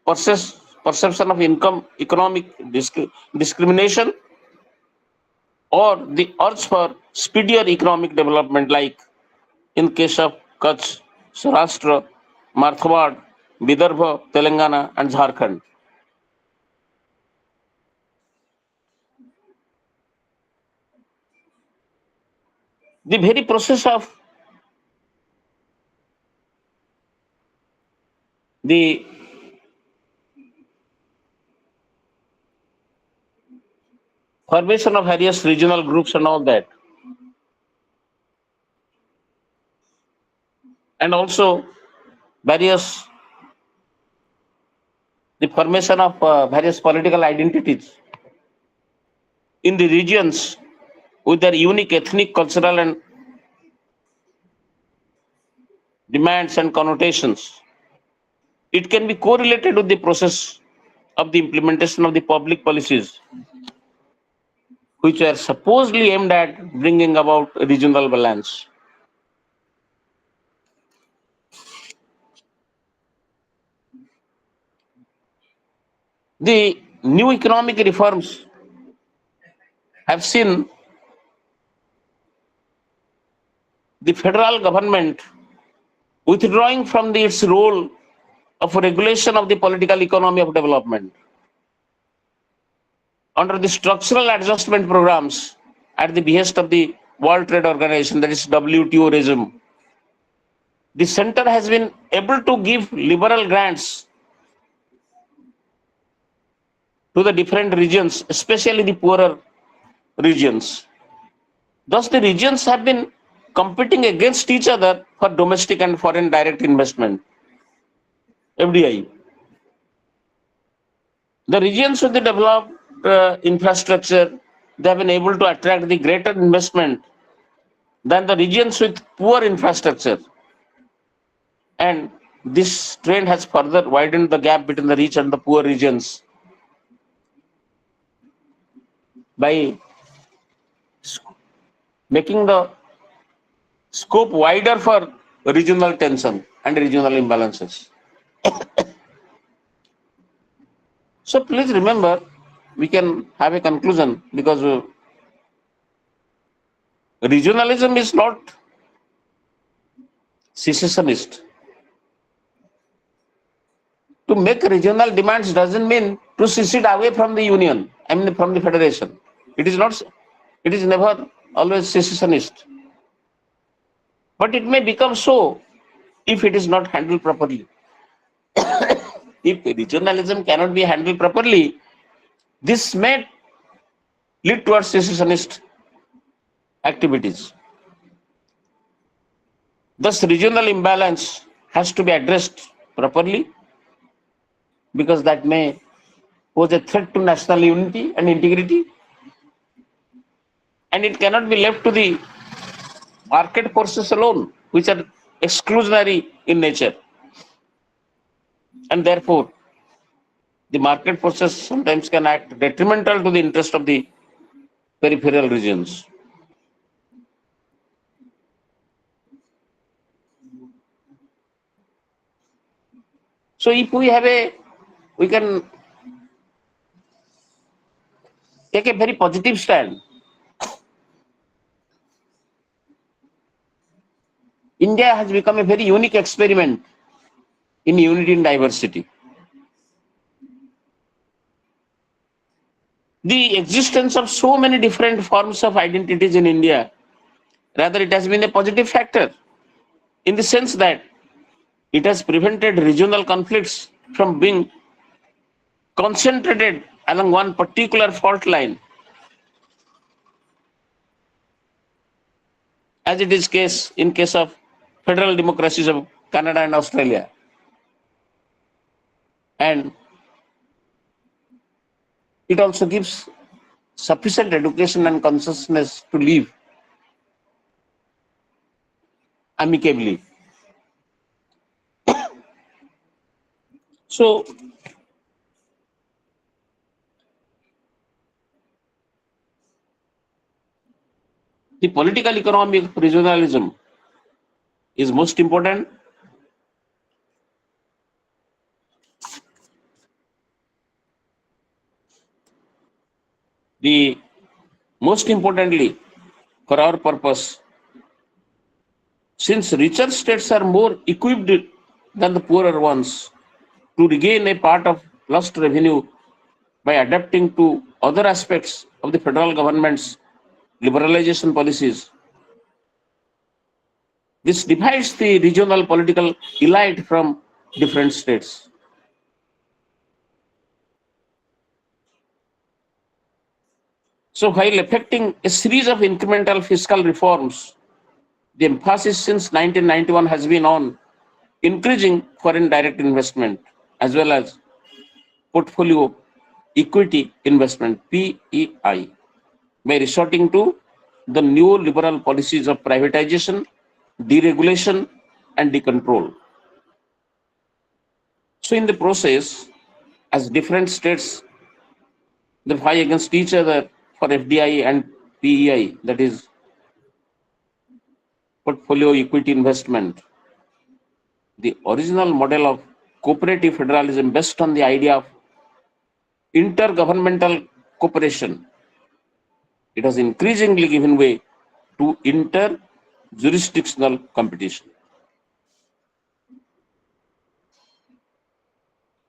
perception of income, economic discrimination, or the urge for speedier economic development, like in case of Kutch, Saurashtra, Marthwad, Vidarbha, Telangana, and Jharkhand. The very process of the formation of various regional groups and all that, and also various the formation of various political identities in the regions with their unique ethnic, cultural, and demands and connotations. It can be correlated with the process of the implementation of the public policies, which are supposedly aimed at bringing about regional balance. The new economic reforms have seen the federal government withdrawing from its role of regulation of the political economy of development. Under the structural adjustment programs at the behest of the World Trade Organization, that is WTO regime, the center has been able to give liberal grants to the different regions, especially the poorer regions. Thus, the regions have been competing against each other for domestic and foreign direct investment, FDI. The regions with the developed infrastructure, they have been able to attract the greater investment than the regions with poor infrastructure. And this trend has further widened the gap between the rich and the poor regions by making the scope wider for regional tension and regional imbalances. So please remember, we can have a conclusion because regionalism is not secessionist. To make regional demands doesn't mean to secede away from the union, I mean from the federation. It is not, it is never always secessionist. But it may become so if it is not handled properly. If regionalism cannot be handled properly, this may lead towards secessionist activities. Thus, regional imbalance has to be addressed properly because that may pose a threat to national unity and integrity, and it cannot be left to the market forces alone, which are exclusionary in nature. And therefore, the market forces sometimes can act detrimental to the interest of the peripheral regions. So if we can take a very positive stand. India has become a very unique experiment in unity and diversity. The existence of so many different forms of identities in India, rather it has been a positive factor in the sense that it has prevented regional conflicts from being concentrated along one particular fault line, as it is case in case of federal democracies of Canada and Australia. And it also gives sufficient education and consciousness to live amicably. So The political economy of regionalism is most important. The most importantly, for our purpose, since richer states are more equipped than the poorer ones to regain a part of lost revenue by adapting to other aspects of the federal government's liberalization policies. This divides the regional political elite from different states. So, while effecting a series of incremental fiscal reforms, the emphasis since 1991 has been on increasing foreign direct investment as well as portfolio equity investment (PEI) by resorting to the neoliberal policies of privatization, deregulation, and decontrol. So, in the process, as different states they fight against each other for FDI and PEI, that is portfolio equity investment, the original model of cooperative federalism based on the idea of intergovernmental cooperation, it has increasingly given way to inter-jurisdictional competition.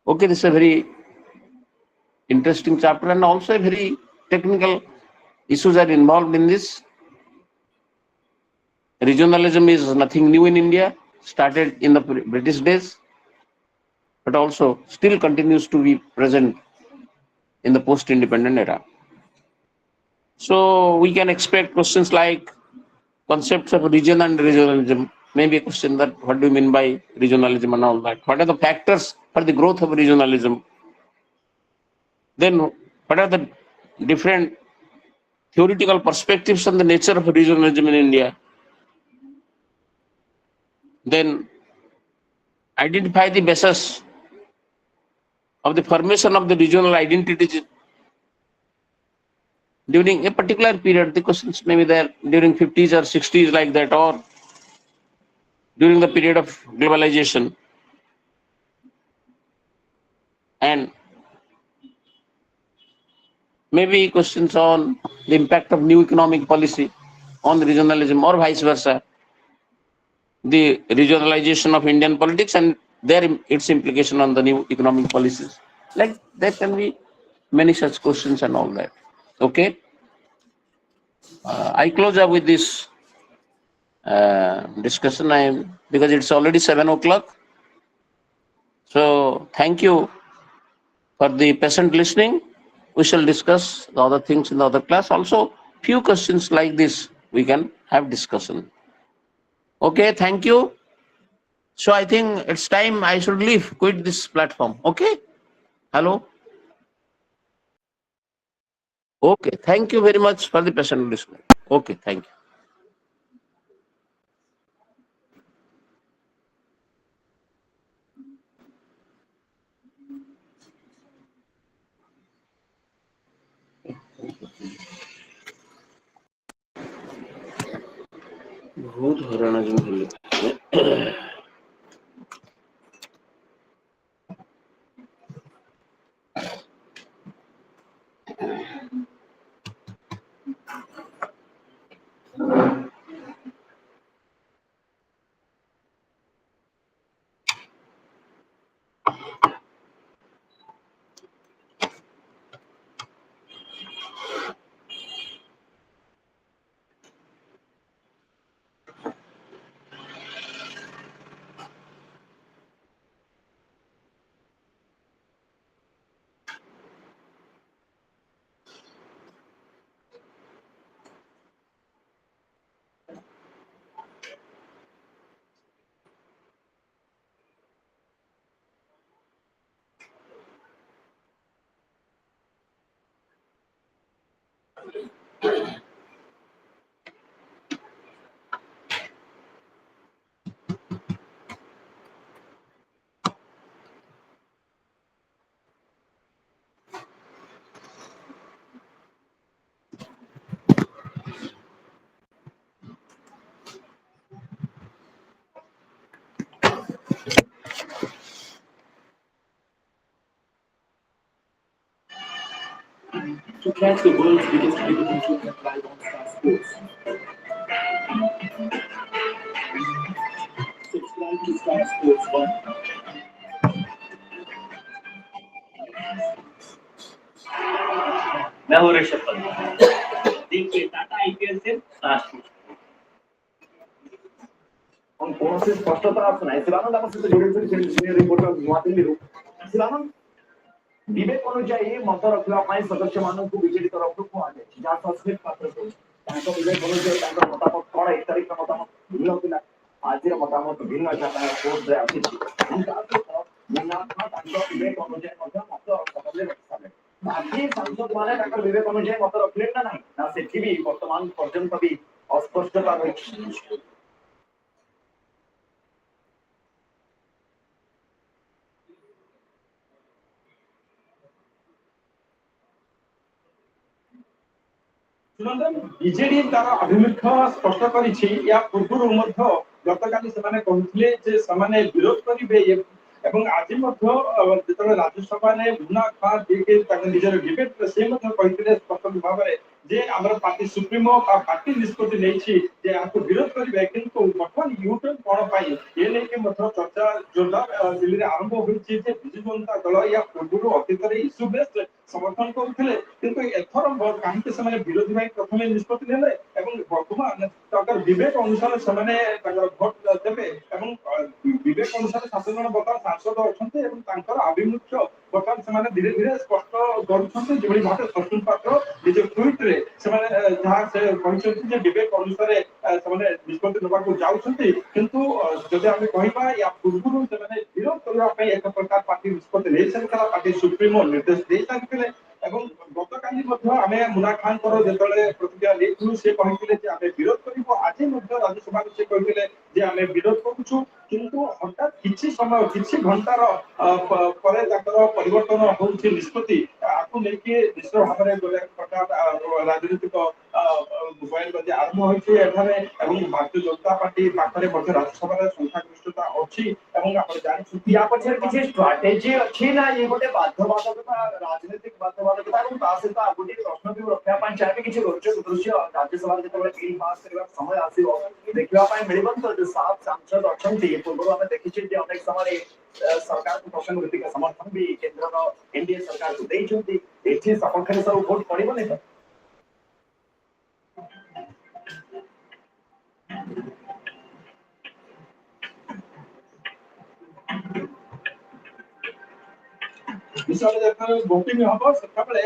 Okay, this is a very interesting chapter and also a very technical issues are involved in this. Regionalism is nothing new in India, started in the British days, but also still continues to be present in the post-independent era. So we can expect questions like concepts of region and regionalism. Maybe a question that what do you mean by regionalism and all that? What are the factors for the growth of regionalism? Then what are the different theoretical perspectives on the nature of regionalism in India? Then identify the basis of the formation of the regional identities during a particular period. The questions may be there during 50s or 60s like that, or during the period of globalization. And maybe questions on the impact of new economic policy on regionalism or vice versa. The regionalization of Indian politics and its implication on the new economic policies. Like there can be many such questions and all that. Okay. I close up with this discussion. Because it's already 7 o'clock. So thank you for the patient listening. We shall discuss the other things in the other class. Also, few questions like this we can have discussion. Okay, thank you. So I think it's time I should leave, quit this platform. Okay? Hello? Okay, thank you very much for the patient listening. Okay, thank you. बहुत हराना जिंदगी attracts the world's biggest cricket influence live on Star Sports. Subscribe to Star Sports 1. मैं हूँ ऋषभ पंत। देखिए Tata IPL से star sports. हम कौन से स्पष्टता सुनाए शिवानंद आप से जुड़े हुए सीनियर रिपोर्टर नुआदिल्ली शिवानंद विवेक अनुଯାୟୀ ମତ ରଖିବା ପାଇଁ ସଦସ୍ୟ ମାନଙ୍କୁ ବିଜେଡି ତରଫରୁ କୁହାଯାଇଛି ଯାହା ସସ୍ମିତ ପାତ୍ର ତାଙ୍କ ବିବେକ ଅନୁଯାୟୀ ତାଙ୍କ ମତାମତ କଣ ଏକ ତାରିଖ ମତାମତ ଭିନ୍ନ ଥିଲା ଆଜିର ମତାମତ ଭିନ୍ନ ଯାହା କୋର୍ଟରେ ଆସିଛି ତାଙ୍କ ବିବେକ ଅନୁଯାୟୀ ମଧ୍ୟ ମତ ସଦସ୍ୟ ରଖିସାରିଲେ ଆଜି ସାଂସଦ ମାନେ ତାଙ୍କ ବିବେକ ଅନୁଯାୟୀ ମତ ରଖିଲେ ନା ନାହିଁ ନା ସେଠି ବି ବର୍ତ୍ତମାନ ପର୍ଯ୍ୟନ୍ତ ବି ଅସ୍ପଷ୍ଟତା ରହିଛି। ବିଜେଡି ତାର ଆଭିମୁଖ୍ୟ ସ୍ପଷ୍ଟ କରିଛି ଏହା ପୂର୍ବରୁ ମଧ୍ୟ ଗତକାଲି ସେମାନେ କହିଥିଲେ ଯେ ସେମାନେ ବିରୋଧ କରିବେ ଏବଂ ଆଜି ମଧ୍ୟ ଯେତେବେଳେ ରାଜ୍ୟସଭାରେ ମୁନା ଖାଁ ଯିଏକି ତାଙ୍କ ନିଜର ଡିବେଟ ସେ ମଧ୍ୟ କହିଥିଲେ ସ୍ପଷ୍ଟ ଭାବରେ ଯେ ଆମର ପାର୍ଟି ସୁପ୍ରିମୋ ପାର୍ଟି ନିଷ୍ପତ୍ତି ନେଇଛି ଯେ ଏହାକୁ ବିରୋଧ କରିବେ କିନ୍ତୁ ବର୍ତ୍ତମାନ ୟୁଟର୍ନ କଣ ପାଇଁ ଏ ନେଇକି ମଧ୍ୟ ଚର୍ଚ୍ଚା ଜୋରଦାର ଦିଲ୍ଲୀରେ ଆରମ୍ଭ ହୋଇଛି ଯେ ବିଜୁ ଜନତା ଦଳ ଏହା ପୂର୍ବରୁ ଅତୀତରେ ଇସ୍ୟୁ ବେସ୍ଡ ସମର୍ଥନ କରୁଥିଲେ କିନ୍ତୁ ଏଥର କାହିଁକି ସେମାନେ ବିରୋଧୀ ପାଇଁ ପ୍ରଥମେ ନିଷ୍ପତ୍ତି ନେଲେ ଏବଂ ବର୍ତ୍ତମାନ ତାଙ୍କର ବିବେକ ଅନୁସାରେ ସେମାନେ ତାଙ୍କର ଭୋଟ ଦେବେ ଏବଂ ବିବେକ ଅନୁସାରେ 7 ଜଣ ବର୍ତ୍ତମାନ ସାଂସଦ ଅଛନ୍ତି ଏବଂ ତାଙ୍କର ଆଭିମୁଖ୍ୟ ବର୍ତ୍ତମାନ ସେମାନେ ଧୀରେ ଧୀରେ ସ୍ପଷ୍ଟ କରୁଛନ୍ତି ଯେଭଳି ଭାବେ ସସ୍ମିତ ପାତ୍ର ନିଜ ଟ୍ୱିଟରେ ସେମାନେ ଯାହା ସେ କହିଛନ୍ତି ଯେ ବିବେକ ଅନୁସାରେ ସେମାନେ ନିଷ୍ପତ୍ତି ନେବାକୁ ଯାଉଛନ୍ତି କିନ୍ତୁ ଯଦି ଆମେ କହିବା ୟା ପୂର୍ବରୁ ସେମାନେ ବିରୋଧ କରିବା ପାଇଁ ଏକ ପ୍ରକାର ପାର୍ଟି ନିଷ୍ପତ୍ତି ନେଇସାରିଥିଲା ପାର୍ଟି ସୁପ୍ରିମୋ ନିର୍ଦ୍ଦେଶ ଦେଇସାରିଥିଲେ ଏବଂ ଗତକାଲି ମଧ୍ୟ ଆମେ ମୁନା ଖାଁଙ୍କର ଯେତେବେଳେ ପ୍ରତିକ୍ରିୟା ଦେଇଥିଲୁ ସେ କହିଥିଲେ ଯେ ଆମେ ବିରୋଧ କରିବୁ ଆଜି ମଧ୍ୟ ରାଜ୍ୟସଭାରେ ସେ କହିଥିଲେ ଯେ ଆମେ ବିରୋଧ କରୁଛୁ କିନ୍ତୁ ହଠାତ୍ କିଛି ସମୟ କିଛି ଘଣ୍ଟାର ପରେ ତାଙ୍କର ପରିବର୍ତ୍ତନ ହଉଛି ନିଷ୍ପତ୍ତି ଆକୁ ନେଇକି ନିଶ୍ଚିତ ଭାବରେ ଗୋଟେ ପ୍ରକାର ରାଜନୈତିକ ବୟାନବାଜି ଆରମ୍ଭ ହୋଇଛି ଏଠାରେ ଏବଂ ଭାରତୀୟ ଜନତା ପାର୍ଟି ପାଖରେ ମଧ୍ୟ ରାଜ୍ୟସଭାରେ ସଂଖ୍ୟାଗରିଷ୍ଠତା ଅଛି ଏବଂ ଆପଣ ଜାଣିଛନ୍ତି ୟା ପଛରେ କିଛି ଷ୍ଟ୍ରାଟେଜି ଅଛି ନା ଇଏ ଗୋଟେ ବାଧ୍ୟବାଧକତା ରାଜନୈତିକ ବାଧ୍ୟବାଧକତା ଏବଂ ତା ସହିତ ଆଉ ଗୋଟେ ପ୍ରଶ୍ନ ବି ରଖିବା ପାଇଁ ଚାହିଁବି କିଛି ରୋଚକ ଦୃଶ୍ୟ ରାଜ୍ୟସଭାରେ ଯେତେବେଳେ ବିଲ୍ ପାସ୍ କରିବା ସମୟ ଆସିବ ଦେଖିବା ପାଇଁ ମିଳିବନି ତ ଯୋଉ 7 ସାଂସଦ ଅଛନ୍ତି ପୂର୍ବରୁ ଆମେ ଦେଖିଛେ ଯେ ଅନେକ ସମୟରେ ସରକାରକୁ ପ୍ରସଙ୍ଗ ଭିତ୍ତିକ ସମର୍ଥନ ବି କେନ୍ଦ୍ରର ଏନଡିଏ ସରକାରକୁ ଦେଇଛନ୍ତି ଏଠି ସପକ୍ଷରେ ସବୁ ଭୋଟ ପଡିବନି ତ ବିଷୟରେ ଯେତେବେଳେ ଭୋଟିଂ ହବ ସେତେବେଳେ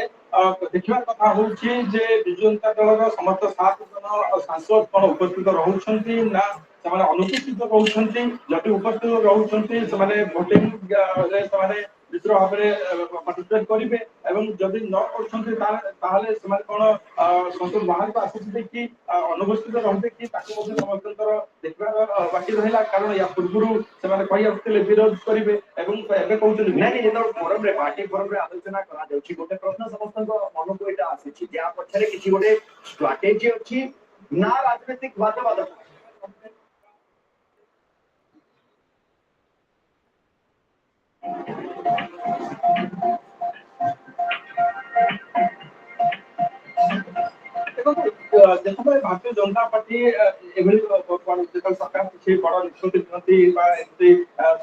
ଦେଖିବା କଥା ହଉଛି ଯେ ବିଜୁ ଜନତା ଦଳର ସମସ୍ତ 7 ଜଣ ସାଂସଦ କଣ ଉପସ୍ଥିତ ରହୁଛନ୍ତି ନା ସେମାନେ ଅନୁପସ୍ଥିତ ରହୁଛନ୍ତି ଯଦି ଉପସ୍ଥିତ ରହୁଛନ୍ତି ସେମାନେ ଭୋଟିଂ ରେ ସେମାନେ ନିଶ୍ଚିତ ଭାବରେ ପାର୍ଟିସିପେଟ କରିବେ ଏବଂ ଯଦି ନ କରୁଛନ୍ତି ତାହେଲେ ସେମାନେ କଣ ସଂସଦ ବାହାରକୁ ଆସିଯିବେ କି ଅନୁପସ୍ଥିତ ରହିବେ କି ତାକୁ ମଧ୍ୟ ସମସ୍ତଙ୍କର ଦେଖିବାର ବାକି ରହିଲା କାରଣ ୟା ପୂର୍ବରୁ ସେମାନେ କହି ଆସୁଥିଲେ ବିରୋଧ କରିବେ ଏବଂ ଏବେ କହୁଛନ୍ତି ନାଇଁ ଯେତେବେଳେ ଫୋରମରେ ପାର୍ଟି ଫୋରମରେ ଆଲୋଚନା କରାଯାଉଛି ଗୋଟେ ପ୍ରଶ୍ନ ସମସ୍ତଙ୍କ ମନକୁ ଏଇଟା ଆସିଛି ଯାହା ପଛରେ କିଛି ଗୋଟେ ଷ୍ଟ୍ରାଟେଜି ଅଛି ନା ରାଜନୈତିକ ବାଧ୍ୟବାଧକତା ଯେତେବେଳେ ଭାରତୀୟ ଜନତା ପାର୍ଟି ଏଭଳି ଯେତେବେଳେ ସରକାର କିଛି ବଡ ନିଷ୍ପତ୍ତି ନିଅନ୍ତି ବା ଏମିତି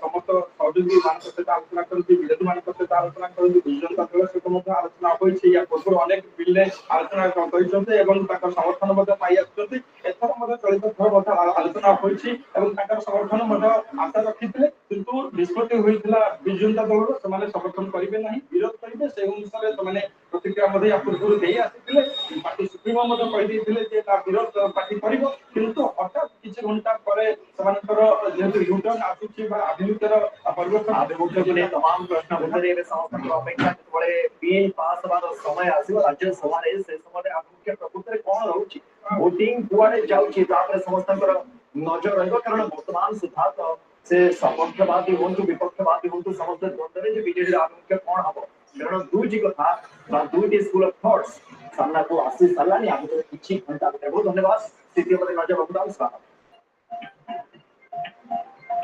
ସମସ୍ତ ସହଯୋଗୀ ମାନଙ୍କ ସହିତ ଆଲୋଚନା କରନ୍ତି ବିରୋଧୀ ମାନଙ୍କ ସହିତ ଆଲୋଚନା କରନ୍ତି ବିଜୁ ଜନତା ଦଳ ସହିତ ମଧ୍ୟ ଆଲୋଚନା ହୋଇଛି ୟା ପୂର୍ବରୁ ଅନେକ ବିଲରେ ଆଲୋଚନା କରିଛନ୍ତି ଏବଂ ତାଙ୍କର ସମର୍ଥନ ମଧ୍ୟ ପାଇ ଆସୁଛନ୍ତି ଏଥର ମଧ୍ୟ ଚଳିତ ଥର ମଧ୍ୟ ଆଲୋଚନା ହୋଇଛି ଏବଂ ତାଙ୍କର ସମର୍ଥନ ମଧ୍ୟ ଆଶା ରଖିଥିଲେ କିନ୍ତୁ ନିଷ୍ପତ୍ତି ହୋଇଥିଲା ବିଜୁ ଜନତା ଦଳର ସେମାନେ ସମର୍ଥନ କରିବେ ନାହିଁ ବିରୋଧ କରିବେ ସେ ଅନୁସାରେ ସେମାନେ ପ୍ରତିକ୍ରିୟା ମଧ୍ୟ ୟା ପୂର୍ବରୁ ଦେଇ ଆସିଥିଲେ ପାର୍ଟି ସୁପ୍ରିମୋ ମଧ୍ୟ କହିଦେଇଥିଲେ ଯେ ତା ବିରୋଧ ପାର୍ଟି କରିବ କିନ୍ତୁ ହଠାତ୍ କିଛି ଘଣ୍ଟା ପରେ ସେମାନଙ୍କର ଯେହେତୁ ୟୁଟର୍ନ ଆସୁଛି ବା ଆଭିମୁଖ୍ୟର ପରିବର୍ତ୍ତନ ଆଭିମୁଖ୍ୟକୁ ନେଇ ତମାମ ପ୍ରଶ୍ନ ଭିତରେ ଏବେ ସମସ୍ତଙ୍କର ଅପେକ୍ଷା ଯେତେବେଳେ ବିଲ୍ ପାସ୍ ହେବାର ସମୟ ଆସିବ ରାଜ୍ୟସଭାରେ ସେ ସମୟରେ ଆଭିମୁଖ୍ୟ ପ୍ରକୃତରେ କଣ ରହୁଛି ଭୋଟିଂ କୁଆଡେ ଯାଉଛି ତାପରେ ସମସ୍ତଙ୍କର ନଜର ରହିବ କାରଣ ବର୍ତ୍ତମାନ ସୁଦ୍ଧା ତ ସେ ସପକ୍ଷବାଦୀ ହୁଅନ୍ତୁ ବିପକ୍ଷବାଦୀ ହୁଅନ୍ତୁ ସମସ୍ତେ ଦ୍ୱନ୍ଦ୍ୱରେ ଯେ ବିଜେଡିର ଆଭିମୁଖ୍ୟ କଣ ହବ କାରଣ ଦୁଇଟି କଥା ବା ଦୁଇଟି ସ୍କୁଲ ଅଫ ଥଟ୍ସ ସାମ୍ନାକୁ ଆସି ସାରିଲାଣି ଆମ କିଛି ଘଣ୍ଟା ଭିତରେ ବହୁତ ଧନ୍ୟବାଦ ସ୍ଥିତି ଉପରେ ନଜର ରଖୁଥାଉ ସ୍ୱାଗତ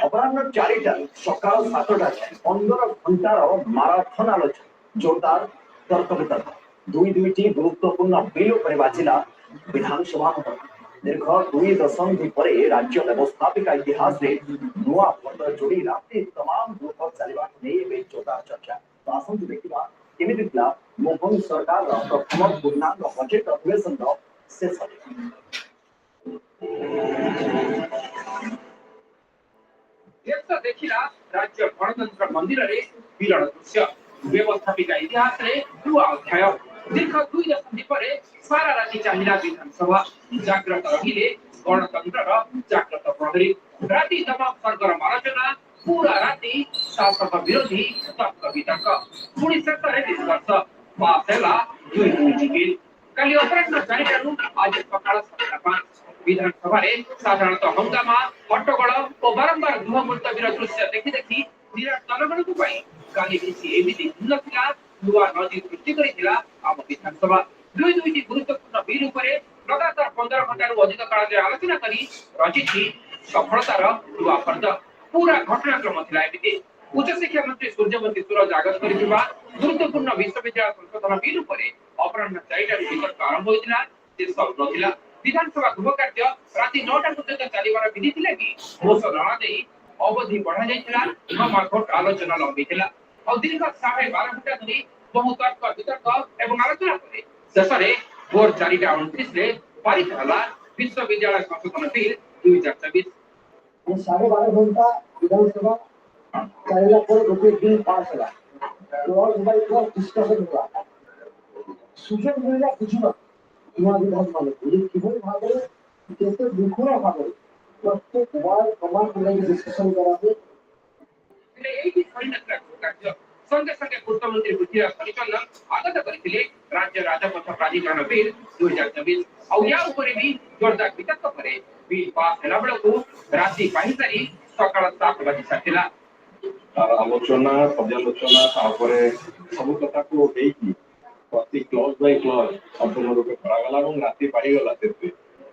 अपराह्न 4टा सकाल 7टा 15 घंटार माराथन आलोचना जोरदार तर्क वितर्क दुईटी गुरुत्वपूर्ण बिल उपर बाजिला विधानसभा भवन। दीर्घ 2 दशंधि परे राज्य व्यवस्थापिका इतिहास रे नुआ पत्र जोड़ी राति तमाम ग्रुप चलवा नहीं जोरदार चर्चा। तो आसंतु देखिबा केमिति थिला मोहन सरकार प्रथम पूर्णांग बजेट अधिवेशन शेष देश देखिला राज्य गणतंत्र मंदिर रे विरल दृश्य व्यवस्थापिका इतिहास रे नुआ अध्याय। दीर्घ 2 दशंधि परे सारा राति चाहिला विधानसभा जाग्रत रहिले गणतंत्र जाग्रत प्रहरी। राति तमाम सरकार आलोचना पूरा राति शासक विरोधी तर्क वितर्क पुणी शेषରେ निष्कर्ष पास ହେଲା 2 बिल। କାଲି ଅପରାହ୍ନ 4ଟାରୁ ଆଜି ସକାଳ 7:05 विधानसभा साधारणतः हंगामा हट्टगोल और बारंबार गृह मुलतवीर दृश्य देखि देखि विराट जनगणक काली किसी एमिति भिन्न थिला नुआ नदी सृष्टि करिथिला आम विधानसभा। दुईटी गुरुत्वपूर्ण बिल उपरे लगातार 15 घंटारू अधिक काल आलोचना करी रचिछि सफलतार नुआ फर्द। पूरा घटनाक्रम थिला एमिति उच्च शिक्षा मंत्री सूर्यवंशी सूरज आगत करिथिबा गुरुत्वपूर्ण विश्वविद्यालय संशोधन बिल उपरे अपराह्न 4टारू वितर्क आरंभ होइथिला। देश नथिला विधानसभा गृह कार्य राति 9टा पर्यंत चलिबार विधि थिला कि घोष रणा देई अवधि बढ़ा जाइथिला। घमाघोट आलोचना लंबिथिला और दीर्घ 12.5 घंटा धरि बहु तर्क वितर्क एवं आलोचना परे शेषरे भोर 4:29 रे पारित हला विश्वविद्यालय संशोधन बिल 2024। 12.5 घंटा विधानसभा चलला पर गोटे बिल पास होला तो और मोबाइल को डिस्कशन हुआ सुजन मिला कुछ ना नुआ विधानसभा किभଳି ଭାବରେ କେତେ ବିଖୁଣା ଭାବରେ ପ୍ରତ୍ୟେକ ୱାର୍ଡ କମାଣ୍ଡ ଲାଗି ଡିସ୍କସନ କରାହୁଏ। एही सैन्यत्रा कार्य संगे संगे पूर्व मंत्री पृथ्वीराज परिचन्न आगत करथिले राज्य राजपथ प्राधिकरण बिल 2024 और या ऊपर भी जोरदार वितर्क परे बिल पास होला बेलକୁ राति पाहिसारी सकाळ 7 बजे साथिला आलोचना पर्यालोचना तापरे सब कथा को देकी प्रति क्लॉज बाय क्लॉज संपूर्ण रूपे करागला और राति पाई गला तेते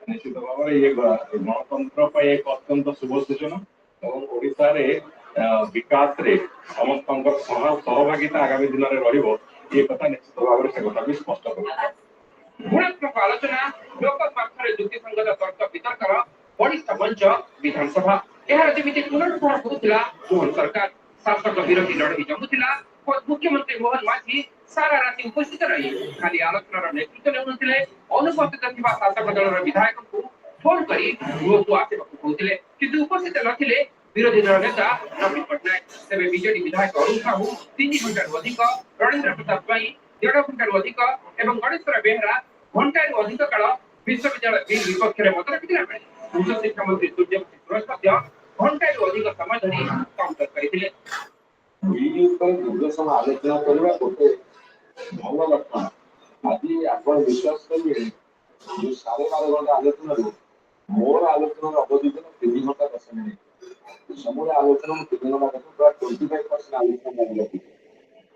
निश्चित भाव ये गणतंत्र पर एक अत्यंत शुभ सूचना और ओडिसा रे विकास रे समस्त सहभागिता आगामी दिन रे रहिबो ये कथा निश्चित भाव से कथा भी स्पष्ट कर गुणात्मक आलोचना लोक पाखरे युक्ति संगत तर्क वितर्कर बलिष्ठ मंच विधानसभा एहार जेमिति पुनरुद्धार होउतिला मोहन सरकार शासक विरोधी लड़ाई जमुतिला मुख्यमंत्री मोहन माझी सारा राति उपस्थित रही खाली आलोचनार नेतृत्व नेउनथिले अनुपस्थित थिबा शासक दलर विधायक को फोन करी गृह को आसेबाकु कहथिले किंतु उपस्थित नथिले विरोधी दल नेता नवीन पटनायक। तेबे बीजेडी विधायक अरुण साहू 3 घंटारू अधिक रणेंद्र प्रताप स्वाई 1.5 घंटारू अधिक एवं गणेश्वर बेहरा घंटारू अधिक काल विश्वविद्यालय बिल विपक्ष में मत रखिथिला बेले उच्च शिक्षा मंत्री सूर्यवंशी सूरज मध्य घंटारू अधिक समय धरि काउंटर करिथिले। बिल पर दुर्दर्शन आलोचना करबा गोटे भल लक्षण। आज आप विश्वास करेंगे जो 12.5 घंटा आलोचना मोर आलोचना अवधि 3 घंटा 10 मिनट समूह आलोचना 3 घंटा 25% आलोचना लगी।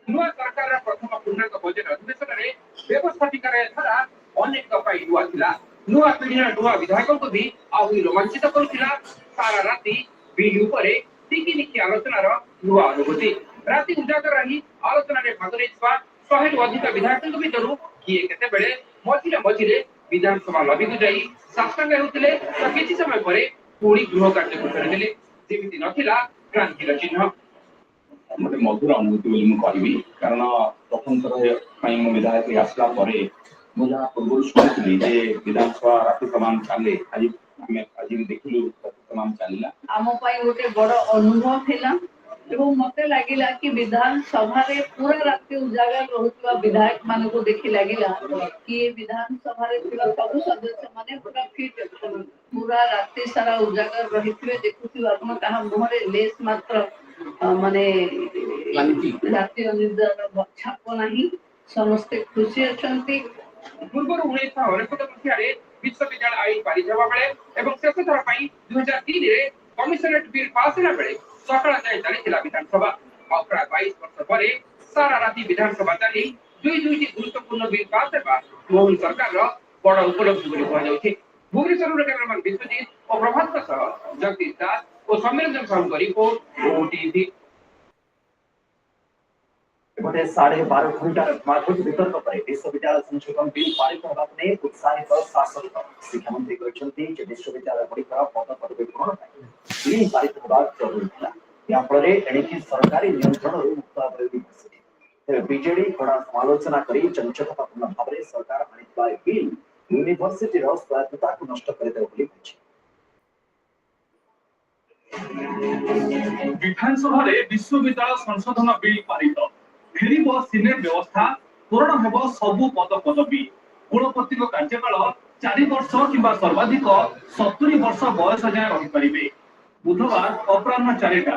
नुआ सरकार प्रथम पूर्णांग बजेट अधिवेशन रे व्यवस्थापिका रे धारा अनेक पाई नुआ थिला। नुआ पीढ़ी नुआ विधायक को भी आहुरी रोमांचित करुथिला। सारा राति बिल उपरे टिकिनिकी आलोचनार नुआ अनुभूति राति उजागर रही आलोचना रे भाग लेछवा 100 रु अधिक विधायक भितरु किए केते बेले मझिरे मझिरे विधानसभा लबी को जाई साष्टांग हेउतिले तो किछि समय परे पूरी गृह कार्य को करदेले जेमिति नथिला क्रांतिर चिन्ह। मते मधुर अनुभूति बोली मु कहबी कारण प्रथम थर पई मु विधायक आसला परे मु जहा पूर्व सुनिथिली जे विधानसभा राति तमाम चाले आज देखिलु तमाम चालिला आम पाई गोटे बड़ अनुभव थिला एवं मते लागिला कि विधानसभा रे पूरा राति उजागर रहुतवा विधायक मान को देखि लागिला कि ये विधानसभा रे थिबा सब सदस्य माने पूरा फिट पूरा राति सारा उजागर रहिथिबे देखुथि आपण कहा मोहरे लेस मात्र माने राति अनिद्रा छाप नाही समस्त खुशी अछंती। पूर्व 1969 मसीहारे विश्वविद्यालय आईन पारित हेबा बेले एवं शेष थर पई 2003 रे कमिशनरेट बिल पास हेला बेले सकाळ जाय चलिथिला विधानसभा और प्राय 22 वर्ष परे सारा राति विधानसभा चली दुईटी गुरुत्वपूर्ण बिल पास हेबा मोहन सरकार बड़ उपलब्धि बोली कह जाउछि। भुवनेश्वर कैमरामैन विश्वजीत और प्रभात सह जगदीश दास और सम्मेलन साहू रिपोर्ट ओटीवी। एपटे 12.5 घंटा मार्केट वितर्क पर विश्वविद्यालय संशोधन बिल पारित होगा ने उत्साहित शासक शिक्षा मंत्री कहते जे विश्वविद्यालय गुड़िकर पद पदवी पूरण बिल पारित होगा जरूरी था याफल एणिकी सरकारी नियंत्रण मुक्त यूनिवर्सिटी तेरे बीजेडी कड़ा समालोचना करी चंचलतापूर्ण भाव में सरकार आनिथिबा बिल यूनिवर्सिटी रो स्वायत्तता को नष्ट करदेव बोली कहछि। विधानसभा विश्वविद्यालय संशोधन बिल पारित फेर सिनेट व्यवस्था पूरण हेब सबु पद पदवी कुलपति कार्यकाल 4 वर्ष कि सर्वाधिक 70 वर्ष बयस जाए रही। बुधवार अपराह 4टा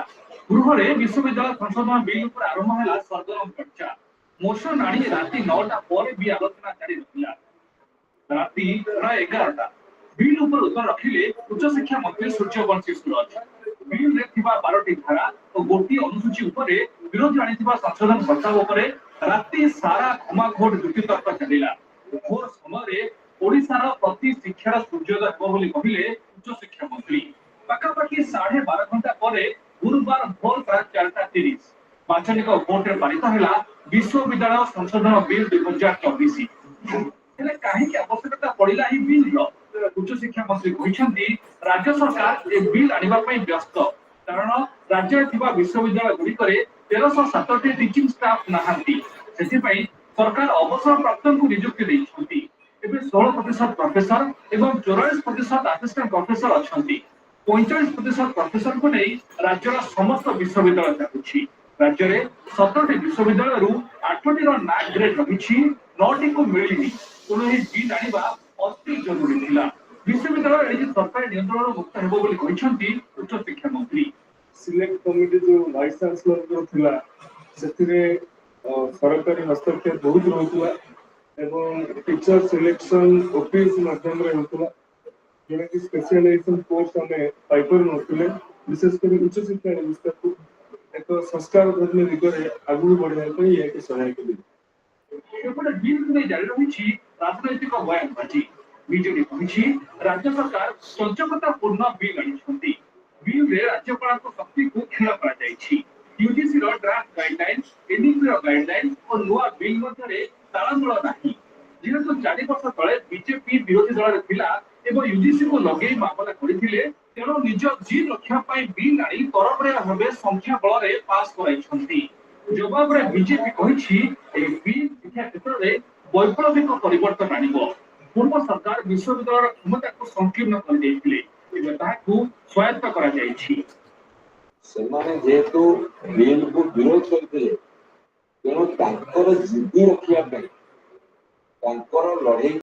गृह विश्वविद्यालय संशोधन बिल पर आरंभ है सरगरम चर्चा। मोशन आनी राति 9टा पर भी आलोचना जारी रहा। राति प्राय 11टा बिल उपर उत्तर रखिले उच्च शिक्षा मंत्री सूर्यवंशी सूरज। बिल रे थिबा 12टी धारा और गोटी अनुसूची उपरे विरोधी आनिथिबा संशोधन प्रस्ताव उपरे राति सारा घमाघोट युक्तितर्क चलिला। घोर समय ओडिशार प्रति शिक्षार सूर्योदय हेब बोली कहिले उच्च शिक्षा मंत्री। पाखापाखि 12.5 घंटा पर गुरुवार भोर प्राय 4:30 बाचनिक भोट रे पारित हैला विश्वविद्यालय संशोधन बिल 2024। हेले काहे की आवश्यकता पड़िला ही बिल रो उच्च शिक्षा मंत्री कहते राज्य सरकार ए बिल आनिबा पई व्यस्त कारण राज्य थिबा विश्वविद्यालय गुड़िकरे 1307 टीचिंग स्टाफ नाहांती सेति पई सरकार अवसर प्राप्त को नियुक्ति दैछंती। एबे 16% प्रोफेसर एवं 44% असिस्टेंट प्रोफेसर अछंती। 45% प्रोफेसर को नहीं राज्यर समस्त विश्वविद्यालय चाहूछि। राज्य रे 17टी विश्वविद्यालय रु 8टी रो ना ग्रेड रहिछि 9टी को मिलिनि कोनो ही बिल आनिबा अति जरूरी थिला। विश्वविद्यालय एडी सरकारी नियंत्रण मुक्त हेबो बोली कहिसंती उच्च शिक्षा मंत्री। सिलेक्ट कमिटी जो वाइस चांसलर जो थिला सेतिरे सरकारी हस्तक्षेप बहुत रहउतला एवं टीचर सिलेक्शन ऑफिस माध्यम रे होतला जेने कि स्पेशलाइजेशन कोर्स हमें पाइपर नथिले विशेष कर उच्च शिक्षा व्यवस्था को एक संस्कार धर्म दिगरे आगु बढ़ाय पई एक सहायक दे। एपटे बिल में जारी रही राजनैतिक बयानबाजी। बीजेडी कही राज्य सरकार चंचकतापूर्ण बिल आनी बिल रे राज्यपाल शक्ति को खेल कर UGC draft guideline NEP guideline और नुआ बिल मध्य तालमेल नहीं जेहेतु 4 वर्ष तले बीजेपी विरोधी दल थिला एवं यूजीसी को लगे मामला करथिले तेणु निज जीत रक्षा पाई बिल आनी तरबरिया भाबे संख्या बल रे पास कराइछंती। जवाब रे बीजेपी कहिछि ए बिल शिक्षा क्षेत्र रे वैप्लविक परिवर्तन आनिबो। पूर्व सरकार विश्वविद्यालय क्षमता को संकीर्ण कर देथिले एबे ताकू स्वायत्त करा जायछि। सेमाने जेहेतु बिल को विरोध करथिले तेणु तांकर जिद्दी रखिया पे तांकर लड़ाई